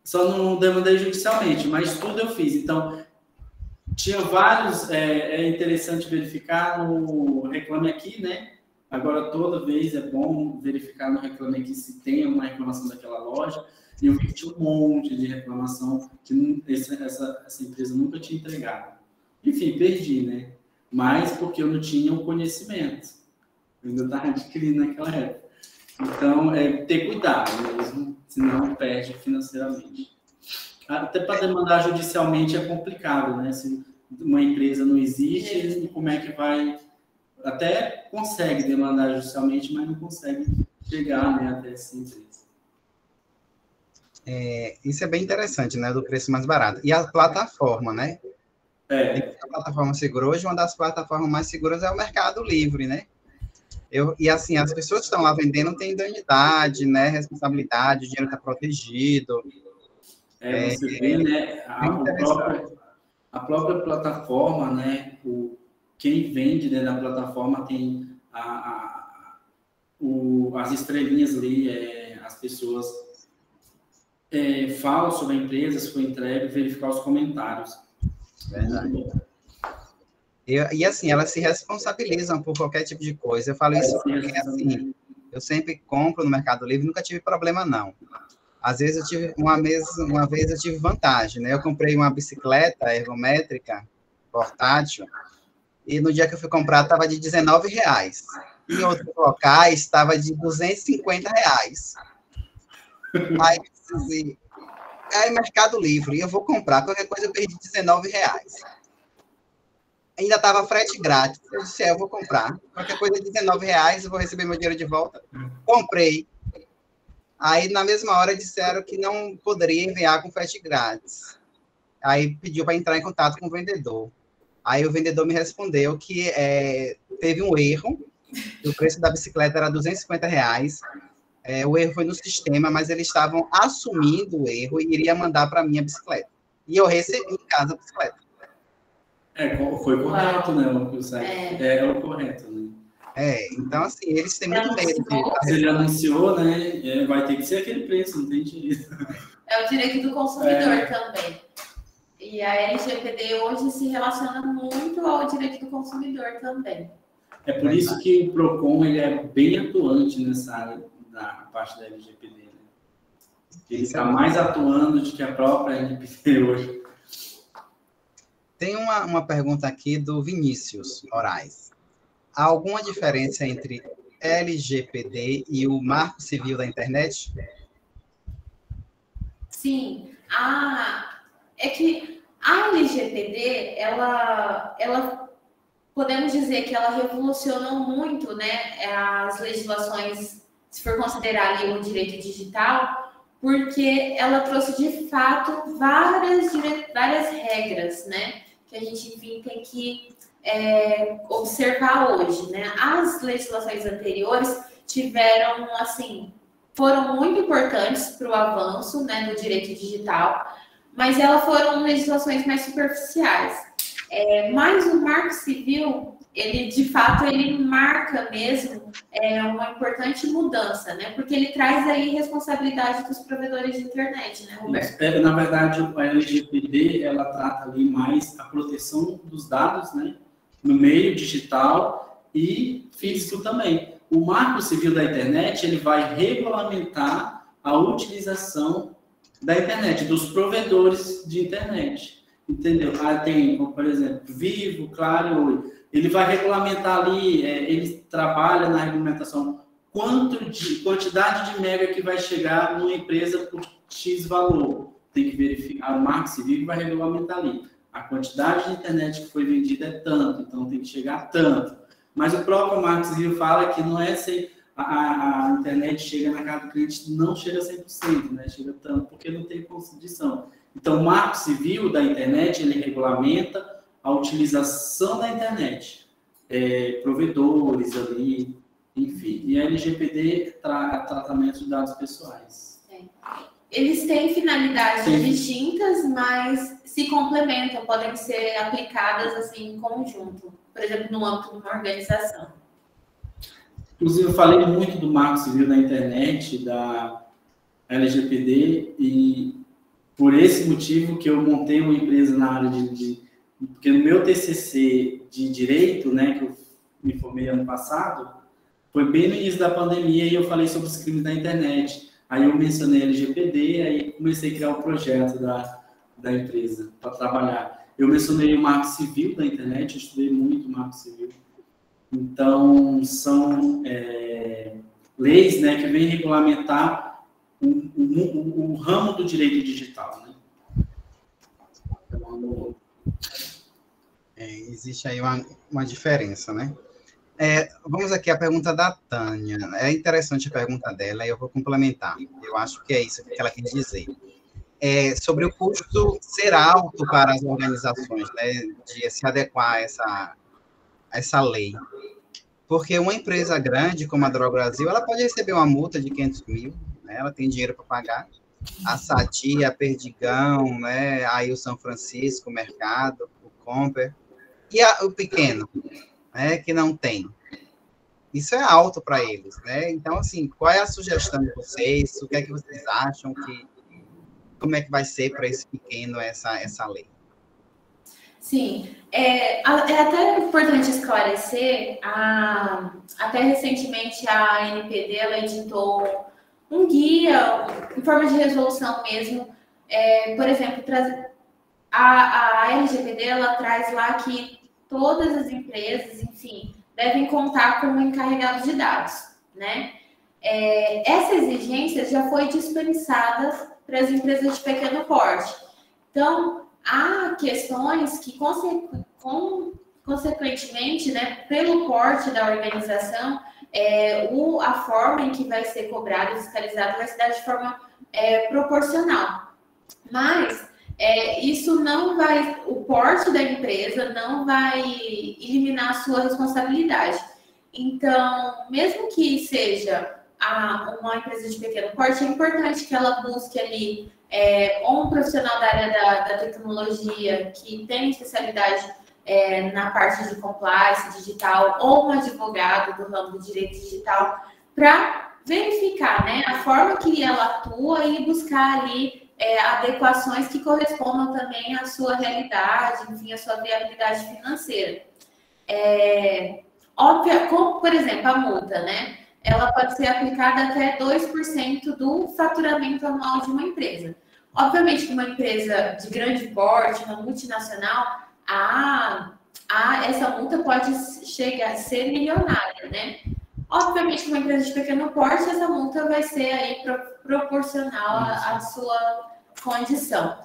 só não demandei judicialmente, mas tudo eu fiz. Então, tinha vários, é interessante verificar no Reclame Aqui, né? Agora, toda vez é bom verificar no Reclame Aqui se tem alguma reclamação daquela loja, e eu vi que tinha um monte de reclamação que essa empresa nunca tinha entregado. Enfim, perdi, né? Mas porque eu não tinha o conhecimento. Eu ainda estava adquirindo naquela época. Então, ter cuidado mesmo, senão perde financeiramente. Até para demandar judicialmente é complicado, né? Se uma empresa não existe, como é que vai... Até consegue demandar judicialmente, mas não consegue chegar, né, até essa empresa. Isso é bem interessante, né? Do preço mais barato. E a plataforma, né? A plataforma segura. Hoje, uma das plataformas mais seguras é o Mercado Livre, né? E assim, as pessoas que estão lá vendendo têm idoneidade, né? Responsabilidade, o dinheiro está protegido. Você vê, né? A própria plataforma, né? Quem vende dentro da plataforma tem as estrelinhas ali, as pessoas falam sobre a empresa, se foi entregue, verificar os comentários. Verdade. E assim, elas se responsabilizam por qualquer tipo de coisa. Eu falo isso porque, assim, eu sempre compro no Mercado Livre, nunca tive problema, não. Às vezes eu tive, uma vez eu tive vantagem, né? Eu comprei uma bicicleta ergométrica, portátil, e no dia que eu fui comprar estava de R$19. Em outros locais estava de R$250. Aí Mercado Livre, eu vou comprar, qualquer coisa eu perdi R$19. Ainda estava frete grátis. Eu disse, eu vou comprar. Qualquer coisa R$19, eu vou receber meu dinheiro de volta. Comprei. Aí, na mesma hora, disseram que não poderia enviar com frete grátis. Aí, pediu para entrar em contato com o vendedor. Aí, o vendedor me respondeu que teve um erro. O preço da bicicleta era R$250. O erro foi no sistema, mas eles estavam assumindo o erro e iria mandar para a minha bicicleta. E eu recebi em casa a bicicleta. Foi correto, né? O site é o correto, né? Então, assim, eles têm muito medo de... Se ele anunciou, né? Vai ter que ser aquele preço, não tem jeito. É o direito do consumidor também. E a LGPD hoje se relaciona muito ao direito do consumidor também. É por isso que o PROCON ele é bem atuante nessa área, na parte da LGPD. Né? Ele está mais atuando do que a própria LGPD hoje. Tem uma pergunta aqui do Vinícius Moraes. Há alguma diferença entre LGPD e o Marco Civil da Internet? Sim. É que a LGPD, ela podemos dizer que ela revolucionou muito, né, as legislações, se for considerar ali o direito digital, porque ela trouxe, de fato, várias regras, né, que a gente, enfim, tem que observar hoje, né. As legislações anteriores tiveram, assim, foram muito importantes para o avanço, né, do direito digital, mas elas foram legislações mais superficiais. Mas o Marco Civil, ele, de fato, ele marca mesmo uma importante mudança, né? Porque ele traz aí responsabilidade dos provedores de internet, né, Roberto? Na verdade, a LGPD, ela trata ali mais a proteção dos dados, né? No meio digital e físico também. O Marco Civil da Internet, ele vai regulamentar a utilização da internet, dos provedores de internet. Entendeu? Tem, por exemplo, Vivo, Claro e Oi. Ele vai regulamentar ali, ele trabalha na regulamentação quantidade de mega que vai chegar numa empresa por X valor. Tem que verificar, o Marco Civil vai regulamentar ali. A quantidade de internet que foi vendida é tanto, então tem que chegar a tanto. Mas o próprio Marco Civil fala que não é se a internet chega na casa do cliente, não chega a 100%, né? Chega tanto, porque não tem condição. Então, o Marco Civil da Internet, ele regulamenta a utilização da internet, provedores ali, enfim. E a LGPD tratamento de dados pessoais. Eles têm finalidades distintas, mas se complementam, podem ser aplicadas assim em conjunto, por exemplo, no âmbito de uma organização. Inclusive, eu falei muito do Marco Civil da Internet, da LGPD, e por esse motivo que eu montei uma empresa na área porque no meu TCC de Direito, né, que eu me formei ano passado, foi bem no início da pandemia e eu falei sobre os crimes da internet. Aí eu mencionei LGPD, aí comecei a criar o projeto da empresa para trabalhar. Eu mencionei o Marco Civil da internet, eu estudei muito o Marco Civil. Então, são leis, né, que vêm regulamentar o ramo do direito digital, né? Então, existe aí uma diferença, né? Vamos aqui à pergunta da Tânia. É interessante a pergunta dela e eu vou complementar. Eu acho que é isso que ela quis dizer. Sobre o custo ser alto para as organizações, né, de se adequar a essa lei. Porque uma empresa grande como a Drog Brasil, ela pode receber uma multa de 500 mil, né? Ela tem dinheiro para pagar. A Sadia, a Perdigão, né? Aí o São Francisco, o Mercado, o Comper. E o pequeno, né? Que não tem. Isso é alto para eles, né? Então, assim, qual é a sugestão de vocês? O que é que vocês acham como é que vai ser para esse pequeno essa lei? Sim, é até importante esclarecer, até recentemente a ANPD, ela editou um guia, em forma de resolução mesmo, por exemplo, a LGPD, ela traz lá que todas as empresas, enfim, devem contar com um encarregado de dados, né? Essa exigência já foi dispensada para as empresas de pequeno porte. Então, há questões que, consequentemente, né, pelo porte da organização, a forma em que vai ser cobrado e fiscalizado vai se dar de forma proporcional. Mas isso não vai, o porte da empresa não vai eliminar a sua responsabilidade. Então, mesmo que seja uma empresa de pequeno porte, é importante que ela busque ali um profissional da área da tecnologia que tem especialidade na parte de compliance digital ou um advogado do ramo do direito digital para verificar, né, a forma que ela atua e buscar ali adequações que correspondam também à sua realidade, enfim, à sua viabilidade financeira. Óbvio, como, por exemplo, a multa, né? Ela pode ser aplicada até 2% do faturamento anual de uma empresa. Obviamente que uma empresa de grande porte, uma multinacional, essa multa pode chegar a ser milionária, né? Obviamente que uma empresa de pequeno porte, essa multa vai ser aí proporcional à sua condição.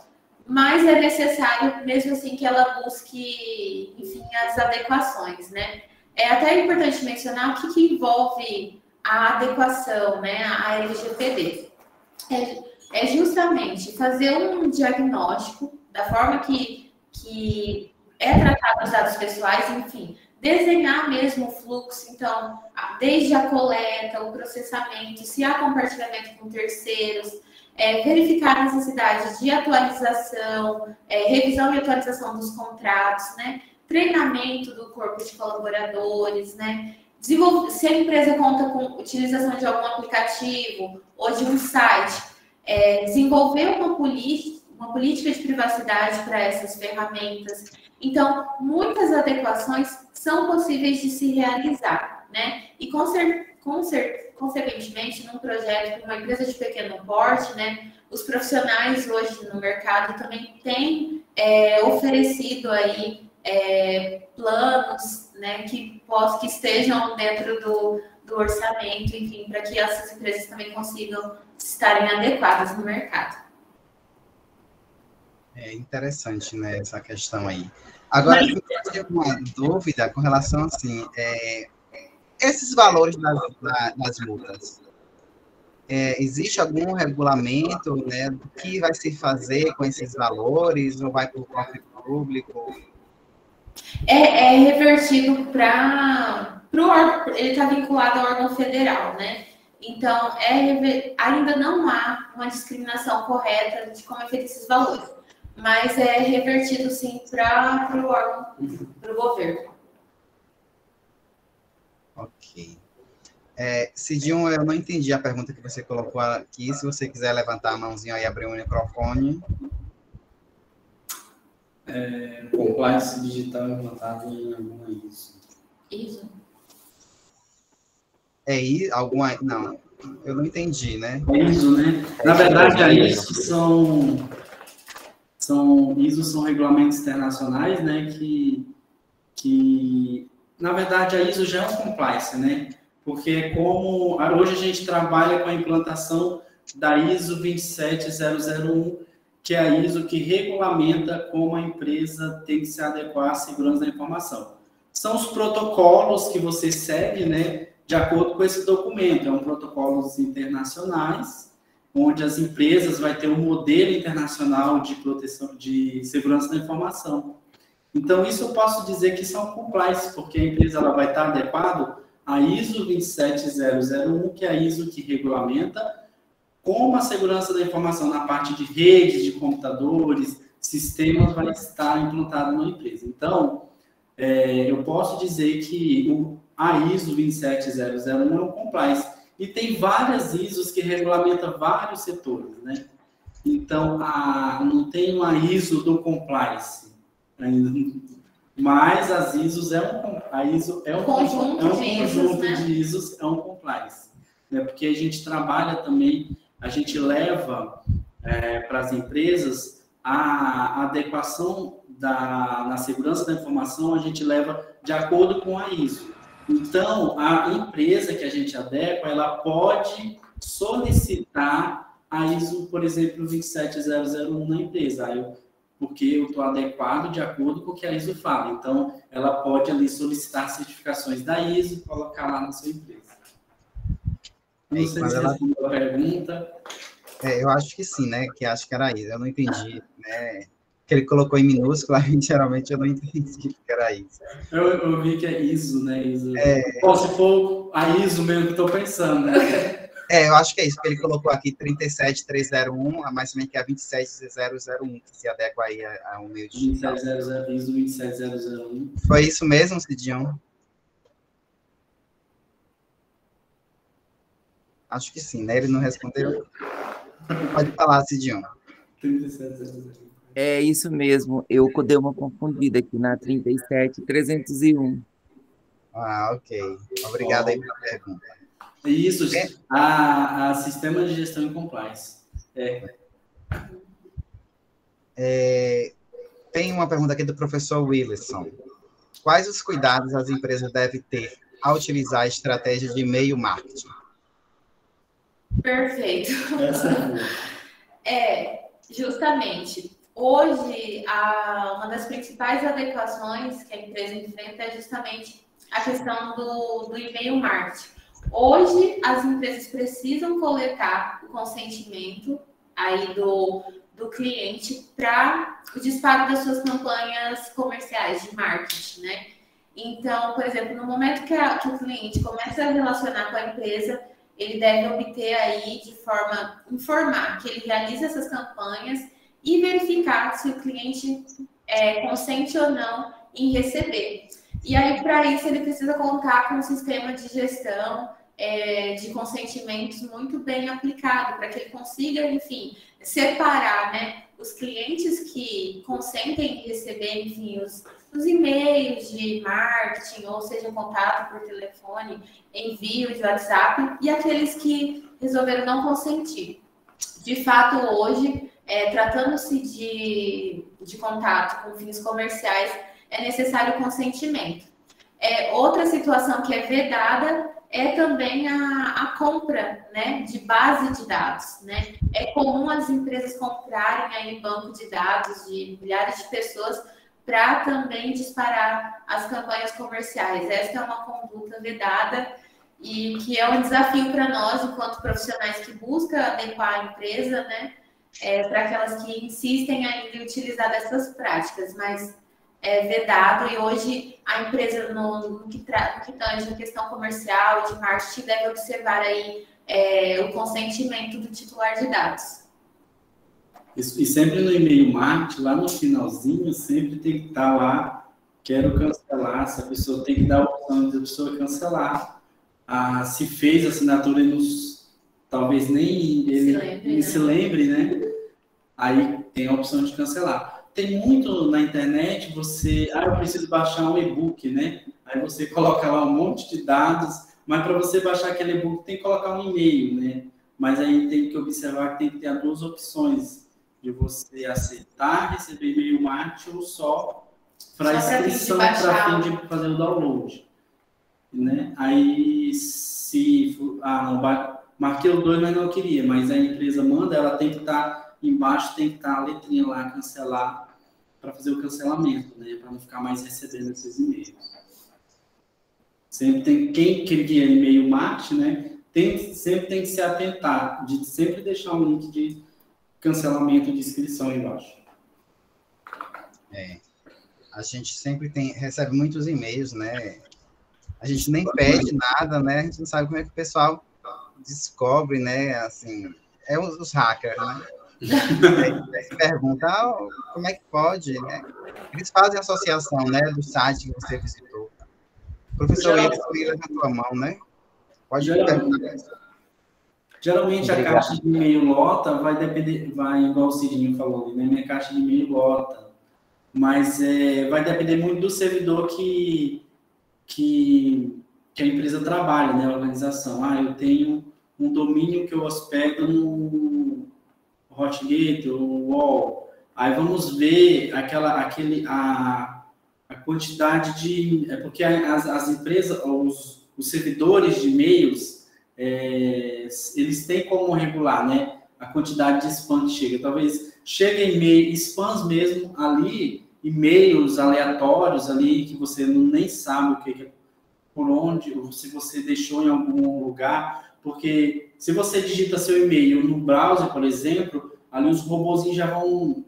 Mas é necessário, mesmo assim, que ela busque, enfim, as adequações, né? É até importante mencionar o que envolve a adequação, né, à LGPD. É justamente fazer um diagnóstico da forma que é tratado os dados pessoais, enfim, desenhar mesmo o fluxo, então, desde a coleta, o processamento, se há compartilhamento com terceiros, verificar a necessidade de atualização, revisão e atualização dos contratos, né? Treinamento do corpo de colaboradores, né? Se a empresa conta com utilização de algum aplicativo ou de um site, desenvolver uma política de privacidade para essas ferramentas. Então, muitas adequações são possíveis de se realizar, né? E consequentemente, num projeto para uma empresa de pequeno porte, né, os profissionais hoje no mercado também têm oferecido aí planos, né, que estejam dentro do orçamento, enfim, para que essas empresas também consigam estarem adequadas no mercado. É interessante, né, essa questão aí. Agora, eu tenho uma dúvida com relação, assim, esses valores das multas. Existe algum regulamento, né, do que vai se fazer com esses valores, ou vai para o cofre público? É revertido para o órgão, ele está vinculado ao órgão federal, né? Então, ainda não há uma discriminação correta de como é feito esses valores, mas é revertido, sim, para o órgão, para o governo. Ok. Cidinho, eu não entendi a pergunta que você colocou aqui. Se você quiser levantar a mãozinha e abrir o microfone. Compliance digital implantado em alguma ISO. Isso. Alguma... Não, eu não entendi, né? ISO, né? Na verdade, a ISO são regulamentos internacionais, né? Que na verdade, a ISO já é um compliance, né? Porque como hoje a gente trabalha com a implantação da ISO 27001, que é a ISO que regulamenta como a empresa tem que se adequar à segurança da informação. São os protocolos que você segue, né, de acordo com esse documento. É um protocolos internacionais, onde as empresas vão ter um modelo internacional de proteção, de segurança da informação. Então, isso eu posso dizer que são compliance, porque a empresa ela vai estar adequada à ISO 27001, que é a ISO que regulamenta como a segurança da informação na parte de redes, de computadores, sistemas vai estar implantado na empresa. Então, eu posso dizer que a ISO 27001 é um compliance. E tem várias ISOs que regulamentam vários setores, né? Então, não tem uma ISO do compliance ainda, mas as ISOs a ISO é um conjunto de ISOs, é um compliance. Né? Porque a gente trabalha também, a gente leva para as empresas a adequação na segurança da informação, a gente leva de acordo com a ISO. Então, a empresa que a gente adequa, ela pode solicitar a ISO, por exemplo, 27001 na empresa, porque eu estou adequado de acordo com o que a ISO fala. Então, ela pode ali solicitar certificações da ISO e colocar lá na sua empresa. Não sei se respondeu a pergunta. Eu acho que sim, né? Que acho que era ISO. Eu não entendi, né? Que ele colocou em minúscula, geralmente eu não entendi que era ISO. Eu vi que é ISO, né? ISO. Se for a ISO mesmo que estou pensando, né? Eu acho que é isso, porque ele colocou aqui 37301, mas também que é 27001, que se adequa aí ao meio digital. 27001. Foi isso mesmo, Cidion? Acho que sim, né? Ele não respondeu. Pode falar, Cidion. 37001. É isso mesmo, eu dei uma confundida aqui na 37301. Ah, ok. Obrigado aí pela pergunta. Isso, a Sistema de Gestão e Compliance. Tem uma pergunta aqui do professor Wilson. Quais os cuidados as empresas devem ter ao utilizar a estratégia de e-mail marketing? Perfeito. Essa Justamente. Hoje, uma das principais adequações que a empresa enfrenta é justamente a questão do e-mail marketing. Hoje, as empresas precisam coletar o consentimento aí do cliente para o disparo das suas campanhas comerciais de marketing, né? Então, por exemplo, no momento que o cliente começa a relacionar com a empresa, ele deve obter aí informar que ele realiza essas campanhas e verificar se o cliente consente ou não em receber. E aí, para isso, ele precisa contar com um sistema de gestão de consentimentos muito bem aplicado, para que ele consiga, enfim, separar, né, os clientes que consentem em receber, enfim, os e-mails de marketing, ou seja, contato por telefone, envio de WhatsApp, e aqueles que resolveram não consentir. De fato, hoje, tratando-se de contato com fins comerciais, é necessário consentimento. Outra situação que é vedada é também a compra, né, de base de dados, né? É comum as empresas comprarem aí banco de dados de milhares de pessoas para também disparar as campanhas comerciais. Esta é uma conduta vedada e que é um desafio para nós, enquanto profissionais que buscam adequar a empresa, né, para aquelas que insistem ainda em utilizar dessas práticas, mas é vedado, e hoje a empresa, no que tange a questão comercial e de marketing, deve observar aí o consentimento do titular de dados. E sempre no e-mail marketing, lá no finalzinho, sempre tem que estar lá, quero cancelar, se a pessoa tem que dar a opção de a pessoa cancelar. Se fez a assinatura e talvez nem ele se lembre, né? Aí tem a opção de cancelar. Tem muito na internet, eu preciso baixar um e-book, né? Aí você coloca lá um monte de dados, mas para você baixar aquele e-book tem que colocar um e-mail, né? Mas aí tem que observar que tem que ter as duas opções, de você aceitar receber e-mail marketing ou só para inscrição, para fim de fazer o download. Né? Aí, marquei o 2, mas não queria, mas a empresa manda, ela tem que estar embaixo, tem que estar a letrinha lá, cancelar, para fazer o cancelamento, né? Para não ficar mais recebendo esses e-mails. Sempre tem, quem cria e-mail marketing, né? Sempre tem que se atentar, de sempre deixar um link de cancelamento de inscrição embaixo. A gente sempre recebe muitos e-mails, né? A gente nem pede nada, né? A gente não sabe como é que o pessoal descobre, né? Assim, os hackers, né? Se pergunta como é que pode, né? Eles fazem associação, né? Do site que você visitou. O professor Wilson levantou a mão, né? Pode perguntar. Geralmente a caixa de e-mail lota vai depender, igual o Cidinho falou, né? Minha caixa de e-mail lota. Mas vai depender muito do servidor que a empresa trabalha, né? A organização. Eu tenho um domínio que eu hospedo no Hotgate ou UOL. Aí vamos ver a quantidade de... porque as empresas, os servidores de e-mails, eles têm como regular, né? A quantidade de spam que chega. Talvez chegue e-mail, spams mesmo ali, e-mails aleatórios ali, que você nem sabe o que por onde, ou se você deixou em algum lugar, porque se você digita seu e-mail no browser, por exemplo, ali os robozinhos já vão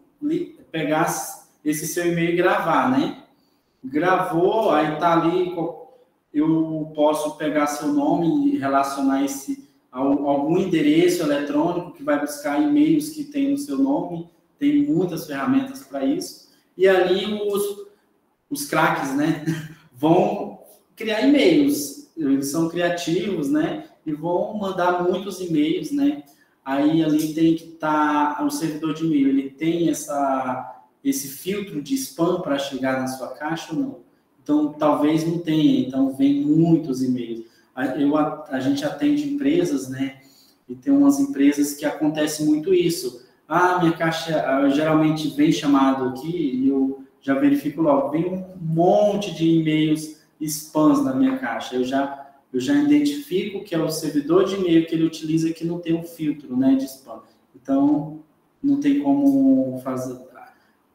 pegar esse seu e-mail e gravar, né? Gravou, aí tá ali, eu posso pegar seu nome e relacionar algum endereço eletrônico que vai buscar e-mails que tem no seu nome, tem muitas ferramentas para isso, e ali os craques, né, vão criar e-mails, eles são criativos, né, e vão mandar muitos e-mails, né, aí ali tem que estar, o servidor de e-mail, ele tem esse filtro de spam para chegar na sua caixa ou não? Então, talvez não tenha, então vem muitos e-mails. A gente atende empresas, né, e tem umas empresas que acontece muito isso. Minha caixa geralmente vem chamado aqui e eu já verifico logo, vem um monte de e-mails spams na minha caixa. Eu já identifico que é o servidor de e-mail que ele utiliza que não tem um filtro, né, de spam. Então, não tem como fazer.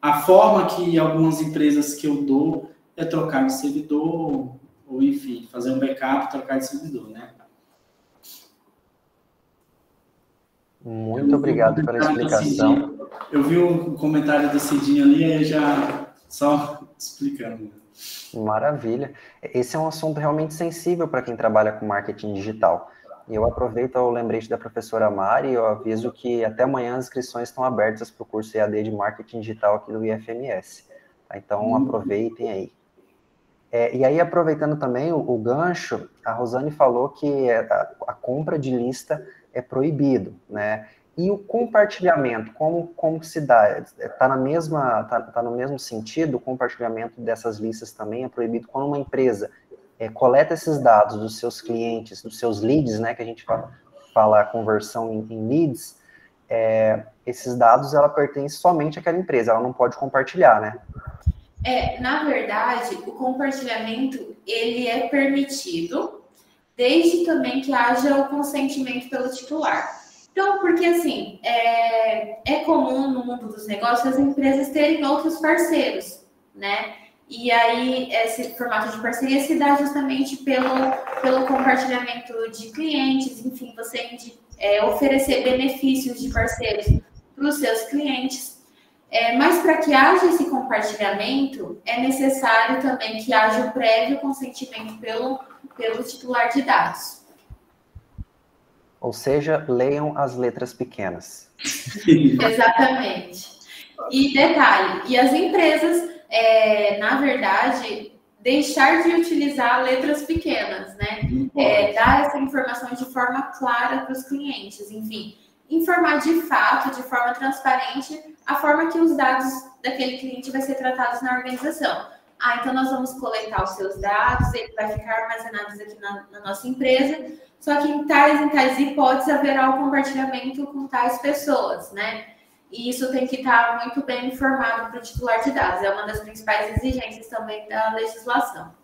A forma que algumas empresas que eu dou é trocar de servidor, ou enfim, fazer um backup, trocar de servidor, né? Muito obrigado pela explicação. Eu vi um comentário do Cidinho ali, aí já só explicando. Maravilha. Esse é um assunto realmente sensível para quem trabalha com marketing digital. E eu aproveito o lembrete da professora Mari e eu aviso que até amanhã as inscrições estão abertas para o curso EAD de Marketing Digital aqui do IFMS. Tá? Então, aproveitem aí. E aí, aproveitando também o gancho, a Rosane falou que a compra de lista é proibido, né? E o compartilhamento, como se dá? Está no mesmo sentido? O compartilhamento dessas listas também é proibido quando uma empresa coleta esses dados dos seus clientes, dos seus leads, né? Que a gente fala a conversão em leads. Esses dados, ela pertence somente àquela empresa, ela não pode compartilhar, né? Na verdade, o compartilhamento, ele é permitido, desde também que haja o consentimento pelo titular. Então, porque assim, é comum no mundo dos negócios as empresas terem outros parceiros, né? E aí, esse formato de parceria se dá justamente pelo compartilhamento de clientes, enfim, você oferecer benefícios de parceiros para os seus clientes. Mas para que haja esse compartilhamento, é necessário também que haja o prévio consentimento pelo titular de dados. Ou seja, leiam as letras pequenas. Exatamente. E detalhe, e as empresas, na verdade, deixar de utilizar letras pequenas, né? Dar essa informação de forma clara para os clientes, enfim. Informar de fato, de forma transparente, a forma que os dados daquele cliente vai ser tratados na organização. Então nós vamos coletar os seus dados, ele vai ficar armazenados aqui na nossa empresa, só que em tais hipóteses haverá o compartilhamento com tais pessoas, né? E isso tem que estar muito bem informado para o titular de dados, é uma das principais exigências também da legislação.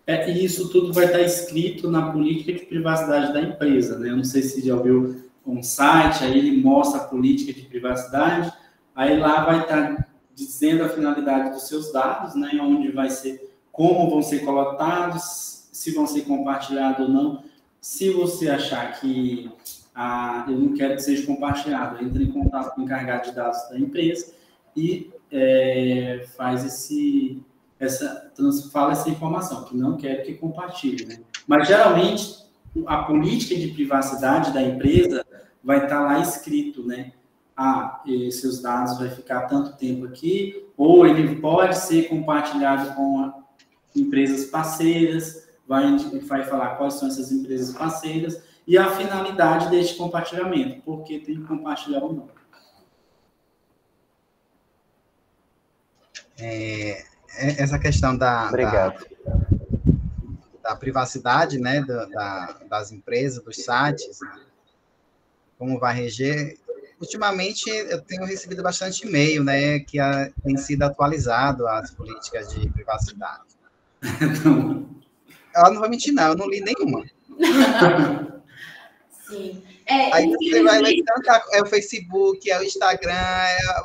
E isso tudo vai estar escrito na política de privacidade da empresa, né? Eu não sei se já ouviu um site, aí ele mostra a política de privacidade, aí lá vai estar dizendo a finalidade dos seus dados, né, onde vai ser, como vão ser coletados, se vão ser compartilhados ou não. Se você achar que eu não quero que seja compartilhado, entre em contato com o encarregado de dados da empresa e faz fala essa informação, que não quero que compartilhe, né? Mas geralmente a política de privacidade da empresa vai estar lá escrito, né? Seus dados vai ficar tanto tempo aqui, ou ele pode ser compartilhado com empresas parceiras, vai falar quais são essas empresas parceiras e a finalidade deste compartilhamento, porque tem que compartilhar ou não. Essa questão da privacidade, né, das empresas, dos sites, né, como vai reger. Ultimamente, eu tenho recebido bastante e-mail, né, que tem sido atualizado as políticas de privacidade. Eu não vou mentir, não, eu não li nenhuma. Sim. Aí você vai ler tanto o Facebook, o Instagram,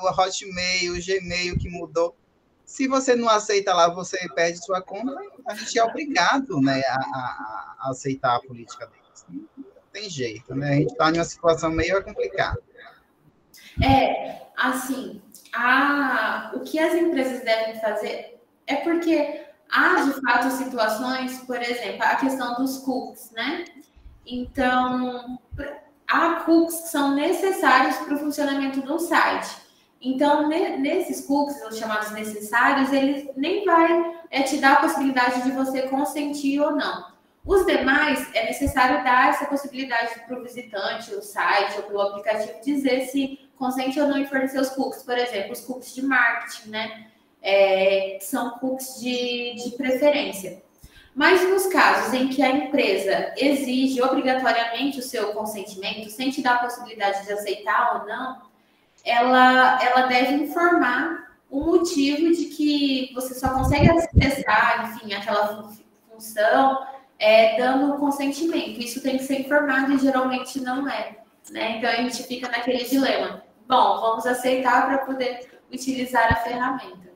o Hotmail, o Gmail que mudou. Se você não aceita lá, você perde sua conta, a gente é obrigado, né, a aceitar a política deles. Não tem jeito, né? A gente está em uma situação meio complicada. Assim, o que as empresas devem fazer é porque há, de fato, situações, por exemplo, a questão dos cookies, né? Então, há cookies que são necessários para o funcionamento do site. Então, nesses cookies, os chamados necessários, eles nem vai te dar a possibilidade de você consentir ou não. Os demais, é necessário dar essa possibilidade para o visitante, o site ou pelo aplicativo dizer se consente ou não em fornecer os cookies. Por exemplo, os cookies de marketing, né? São cookies de preferência. Mas nos casos em que a empresa exige obrigatoriamente o seu consentimento, sem te dar a possibilidade de aceitar ou não, ela deve informar o motivo de que você só consegue acessar, enfim, aquela função dando consentimento. Isso tem que ser informado e geralmente não é, né? Então a gente fica naquele dilema. Bom, vamos aceitar para poder utilizar a ferramenta.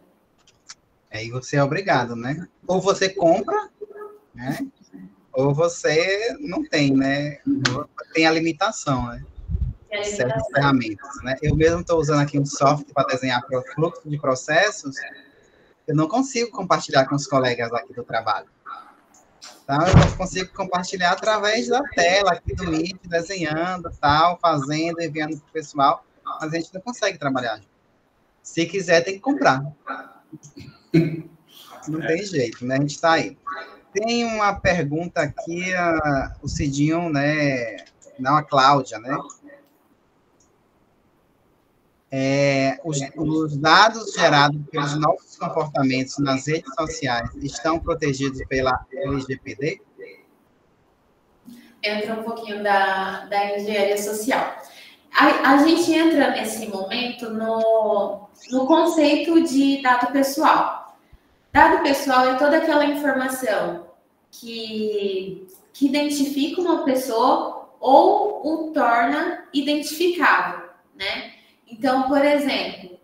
Aí você é obrigado, né? Ou você compra, né? Ou você não tem, né? Tem a limitação, né? Certas ferramentas, né? Eu mesmo estou usando aqui um software para desenhar o fluxo de processos. Eu não consigo compartilhar com os colegas aqui do trabalho. Então, eu não consigo compartilhar através da tela aqui do Meet, desenhando, tal, fazendo, enviando para o pessoal, mas a gente não consegue trabalhar. Se quiser, tem que comprar. Não tem jeito, né? A gente está aí. Tem uma pergunta aqui, o Cidinho, né? Não, a Cláudia, né? Os dados gerados pelos nossos comportamentos nas redes sociais estão protegidos pela LGPD? Entra um pouquinho da engenharia social. A gente entra nesse momento no conceito de dado pessoal. Dado pessoal é toda aquela informação que identifica uma pessoa ou o torna identificável, né? Então, por exemplo,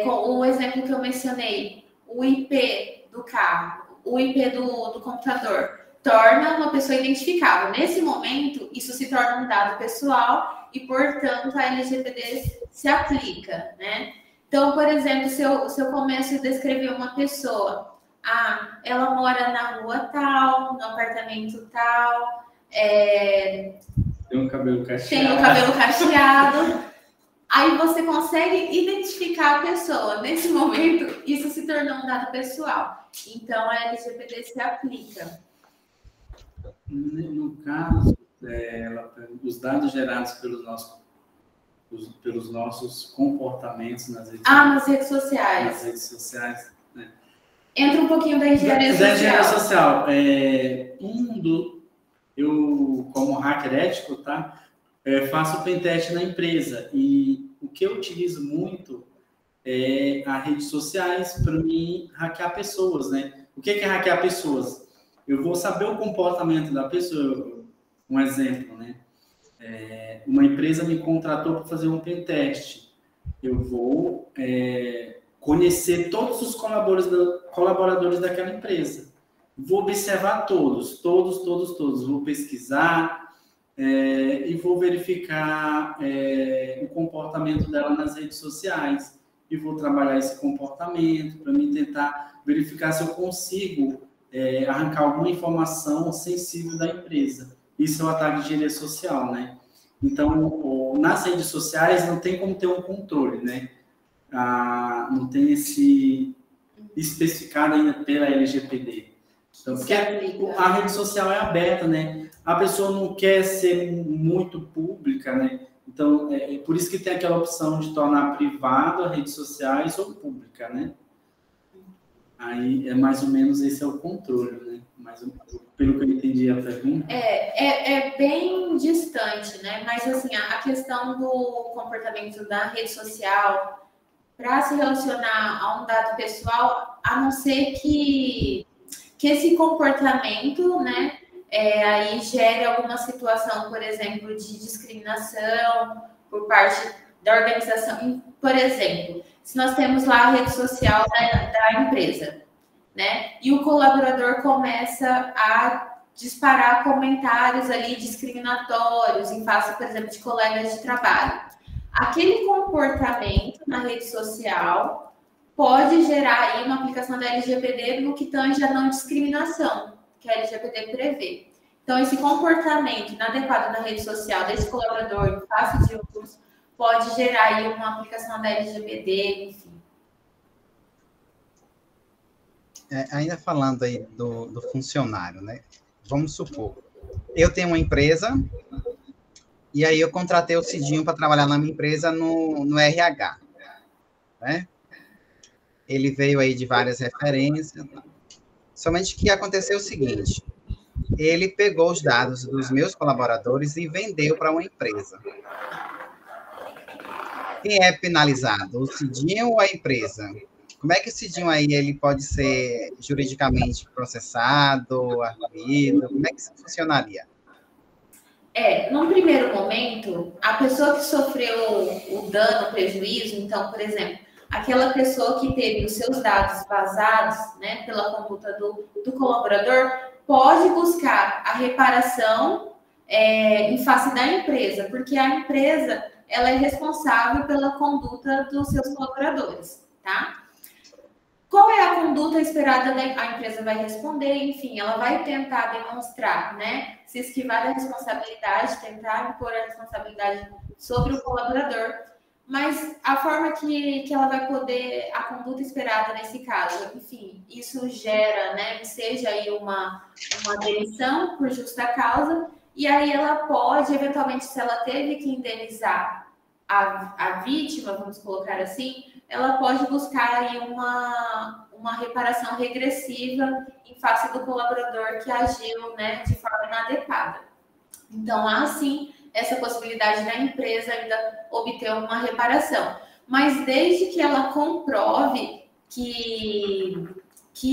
com o exemplo que eu mencionei, o IP do carro, o IP do computador, torna uma pessoa identificável. Nesse momento, isso se torna um dado pessoal e, portanto, a LGPD se aplica, né? Então, por exemplo, se eu começo a descrever uma pessoa, ela mora na rua tal, no apartamento tal, tem um cabelo cacheado. Aí você consegue identificar a pessoa. Nesse momento, isso se tornou um dado pessoal. Então, a LGPD se aplica. No caso, os dados gerados pelos nossos comportamentos nas redes sociais. Nas redes sociais. Né? Entra um pouquinho da engenharia social. Da engenharia social. Eu, como hacker ético, tá? Faço pentest na empresa e o que eu utilizo muito é as redes sociais para mim hackear pessoas, né? O que é hackear pessoas? Eu vou saber o comportamento da pessoa. Um exemplo, né? Uma empresa me contratou para fazer um pentest. Eu vou conhecer todos os colaboradores daquela empresa. Vou observar todos. Vou pesquisar e vou verificar o comportamento dela nas redes sociais. E vou trabalhar esse comportamento para mim tentar verificar se eu consigo arrancar alguma informação sensível da empresa. Isso é o ataque de engenharia social, né? Então, nas redes sociais não tem como ter um controle, né? Não tem esse especificado ainda pela LGPD. Então, porque a rede social é aberta, né? A pessoa não quer ser muito pública, né? Então, por isso que tem aquela opção de tornar privado as redes sociais ou pública, né? Aí, mais ou menos, esse é o controle, né? Mas, pelo que eu entendi a pergunta... É bem distante, né? Mas, assim, a questão do comportamento da rede social, para se relacionar a um dado pessoal, a não ser que esse comportamento, né, aí gere alguma situação, por exemplo, de discriminação por parte da organização. Por exemplo, se nós temos lá a rede social da empresa, né, e o colaborador começa a disparar comentários ali discriminatórios em face, por exemplo, de colegas de trabalho. Aquele comportamento na rede social pode gerar aí uma aplicação da LGPD no que tange a não discriminação, que a LGPD prevê. Então, esse comportamento inadequado na rede social desse colaborador, em face de outros, pode gerar aí uma aplicação da LGPD, enfim. Ainda falando aí do funcionário, né? Vamos supor, eu tenho uma empresa e aí eu contratei o Cidinho para trabalhar na minha empresa no RH, né? Ele veio aí de várias referências, somente que aconteceu o seguinte, ele pegou os dados dos meus colaboradores e vendeu para uma empresa. Quem é penalizado, o Cidinho ou a empresa? Como é que o Cidinho aí ele pode ser juridicamente processado, arguido? Como é que isso funcionaria? Num primeiro momento, a pessoa que sofreu o dano, o prejuízo, então, por exemplo, aquela pessoa que teve os seus dados vazados, né, pela conduta do colaborador, pode buscar a reparação em face da empresa, porque a empresa ela é responsável pela conduta dos seus colaboradores, tá? Qual é a conduta esperada? A empresa vai responder, enfim, ela vai tentar demonstrar, né? Se esquivar da responsabilidade, tentar impor a responsabilidade sobre o colaborador. Mas a forma que ela vai poder, a conduta esperada nesse caso, enfim, isso gera, né? Seja aí uma demissão por justa causa, e aí ela pode, eventualmente, se ela teve que indenizar a vítima, vamos colocar assim, ela pode buscar aí uma reparação regressiva em face do colaborador que agiu, né, de forma inadequada. Então, há sim essa possibilidade da empresa ainda obter uma reparação. Mas desde que ela comprove que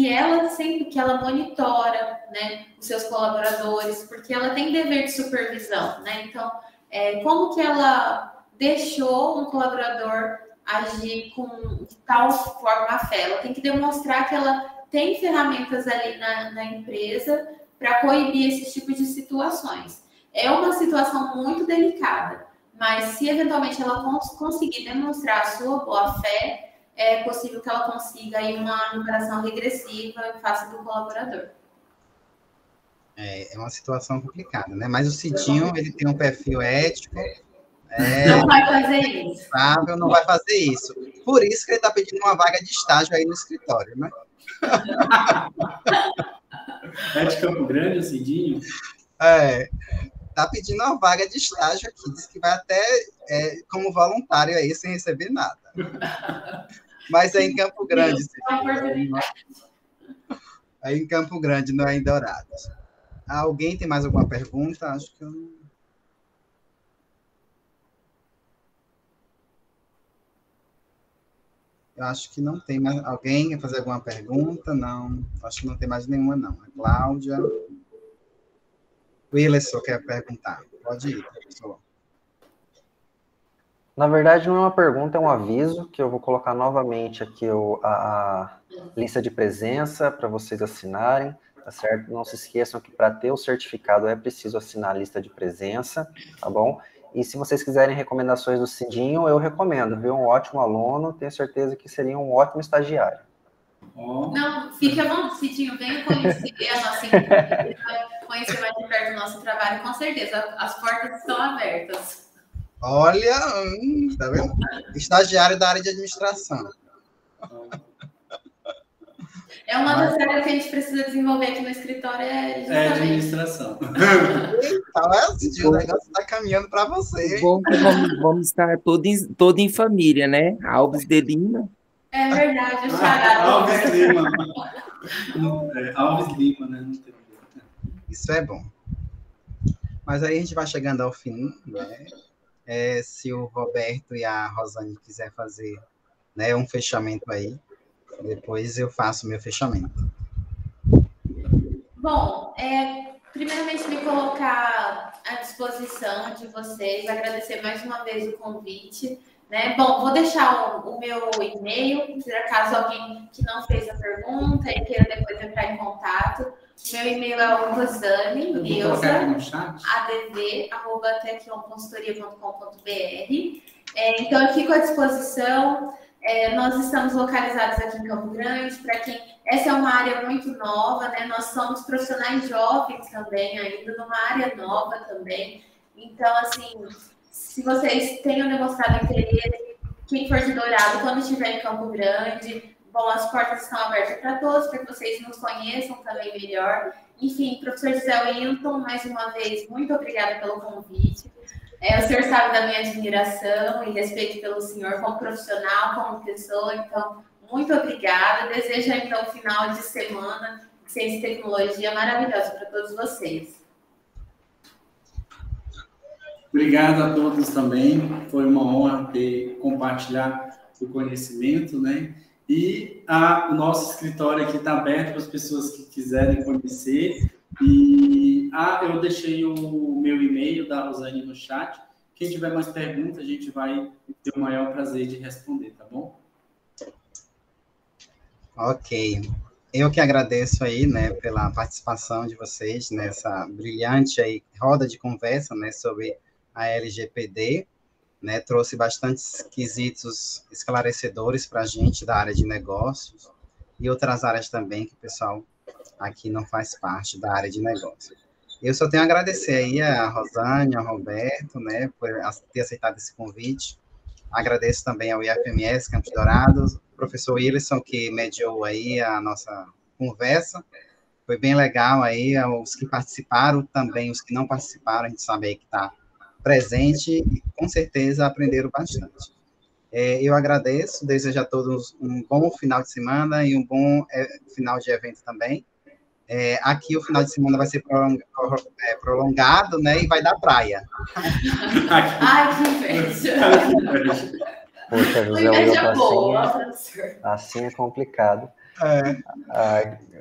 ela sempre que ela monitora, né, os seus colaboradores, porque ela tem dever de supervisão, né? Então, como que ela deixou um colaborador agir com tal forma a fé? Ela tem que demonstrar que ela tem ferramentas ali na empresa para coibir esse tipo de situações. É uma situação muito delicada, mas se eventualmente ela conseguir demonstrar a sua boa-fé, é possível que ela consiga aí uma reparação regressiva em face do colaborador. É uma situação complicada, né? Mas o Cidinho, ele tem um perfil ético. Não vai fazer isso. Não vai fazer isso. Por isso que ele está pedindo uma vaga de estágio aí no escritório, né? É de Campo Grande, o Cidinho? Está pedindo uma vaga de estágio aqui. Diz que vai até como voluntário aí, sem receber nada. Mas é em Campo Grande. É em Campo Grande, não é em Dourados. Alguém tem mais alguma pergunta? Acho que eu não... Eu acho que não tem mais. Alguém quer fazer alguma pergunta? Não. Acho que não tem mais nenhuma, não. A Cláudia. O Willerson quer perguntar. Pode ir, professor. Na verdade, não é uma pergunta, é um aviso, que eu vou colocar novamente aqui a lista de presença para vocês assinarem, tá certo? Não se esqueçam que para ter o certificado é preciso assinar a lista de presença, tá bom? E se vocês quiserem recomendações do Cidinho, eu recomendo, viu? Um ótimo aluno, tenho certeza que seria um ótimo estagiário. Não, fique à vontade, Cidinho, venha conhecer a nossa empresa, conhecer mais de perto do nosso trabalho, com certeza, as portas estão abertas. Olha, tá vendo? Estagiário da área de administração. É uma das áreas que a gente precisa desenvolver aqui no escritório, É administração. Então, o negócio está caminhando para você. Bom, vamos estar todo em família, né? Alves de Lima. É verdade, o Xará. Alves Lima. Alves Lima, né? Não tem... Isso é bom. Mas aí a gente vai chegando ao fim, né? Se o Roberto e a Rosane quiser fazer, né, um fechamento aí, depois eu faço o meu fechamento. Bom, primeiramente me colocar à disposição de vocês, agradecer mais uma vez o convite, né? Bom, vou deixar o meu e-mail, caso alguém que não fez a pergunta e queira depois entrar em contato. Meu e-mail é o Rosane, adv@techion.consultoria.com.br. Então, eu fico à disposição. Nós estamos localizados aqui em Campo Grande, para quem... Essa é uma área muito nova, né? Nós somos profissionais jovens também, ainda numa área nova também. Então, assim, se vocês tenham demonstrado interesse, quem for de Dourado, quando estiver em Campo Grande, bom, as portas estão abertas para todos, para que vocês nos conheçam também melhor. Enfim, professor José Wilton, mais uma vez, muito obrigada pelo convite. O senhor sabe da minha admiração e respeito pelo senhor como profissional, como pessoa, então, muito obrigada. Desejo ainda um final de semana de ciência e tecnologia maravilhosa para todos vocês. Obrigado a todos também, foi uma honra compartilhar o conhecimento, né? E o nosso escritório aqui está aberto para as pessoas que quiserem conhecer. E eu deixei o meu e-mail da Rosane no chat. Quem tiver mais perguntas, a gente vai ter o maior prazer de responder, tá bom? Ok. Eu que agradeço aí, né, pela participação de vocês nessa brilhante aí roda de conversa, né, sobre a LGPD, né, trouxe bastantes quesitos esclarecedores para a gente da área de negócios e outras áreas também que o pessoal aqui não faz parte da área de negócio. Eu só tenho a agradecer aí a Rosane, ao Roberto, né, por ter aceitado esse convite. Agradeço também ao IFMS Campos Dourados, o professor Wilson, que mediou aí a nossa conversa. Foi bem legal aí, os que participaram também, os que não participaram, a gente sabe aí que está presente e com certeza aprenderam bastante. Eu agradeço, desejo a todos um bom final de semana e um bom final de evento também. Aqui o final de semana vai ser prolongado, né, e vai dar praia. Ai, que inveja! Poxa, José Wilton, assim é complicado.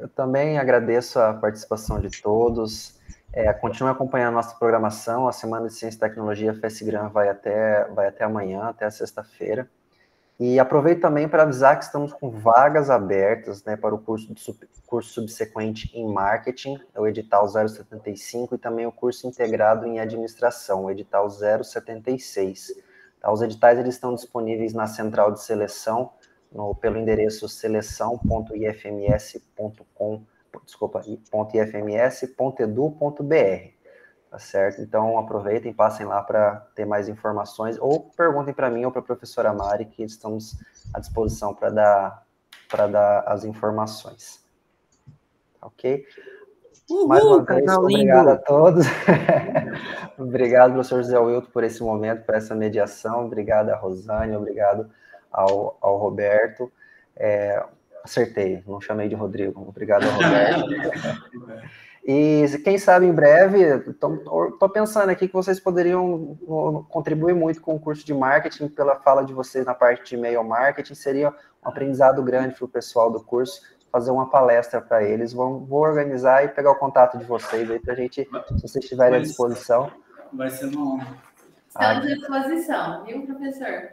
Eu também agradeço a participação de todos. Continue acompanhando a nossa programação. A Semana de Ciência e Tecnologia FESGran vai até amanhã, até a sexta-feira. E aproveito também para avisar que estamos com vagas abertas, né, para o curso subsequente em Marketing, o edital 075, e também o curso integrado em Administração, o edital 076. Tá, os editais eles estão disponíveis na central de seleção, pelo endereço seleção.ifms.edu.br. Tá certo? Então, aproveitem, passem lá para ter mais informações, ou perguntem para mim ou para a professora Mari, que estamos à disposição para dar as informações. Ok? Uhul, mais uma vez, obrigado a todos. Obrigado, professor José Wilton, por esse momento, por essa mediação. Obrigado a Rosane, obrigado ao Roberto. Acertei, não chamei de Rodrigo. Obrigado ao Roberto. E quem sabe em breve, estou pensando aqui que vocês poderiam contribuir muito com o curso de marketing, pela fala de vocês na parte de e-mail marketing, seria um aprendizado grande para o pessoal do curso, fazer uma palestra para eles. Vou organizar e pegar o contato de vocês aí para a gente, se vocês estiverem à disposição. Vai ser uma honra. Estamos à disposição, viu, professor?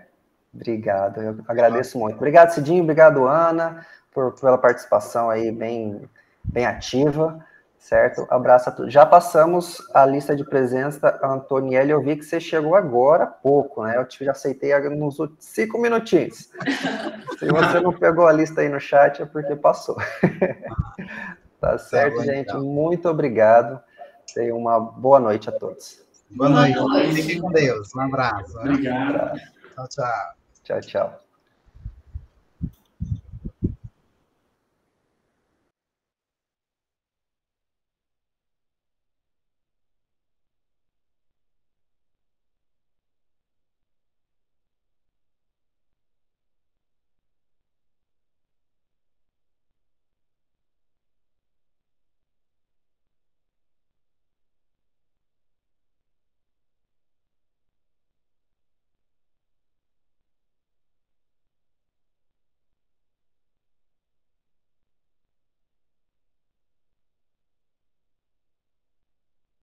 Obrigado, eu agradeço muito. Obrigado, Cidinho, obrigado, Ana, pela participação aí bem ativa. Certo? Abraço a todos. Já passamos a lista de presença, Antonielle, eu vi que você chegou agora há pouco, né? Eu já aceitei nos 5 minutinhos. Se você não pegou a lista aí no chat, é porque passou. Tá certo, tá bom, gente? Então. Muito obrigado. Tenham uma boa noite a todos. Boa noite. Fiquem com Deus. Um abraço. Obrigado. Tchau, tchau. Tchau, tchau.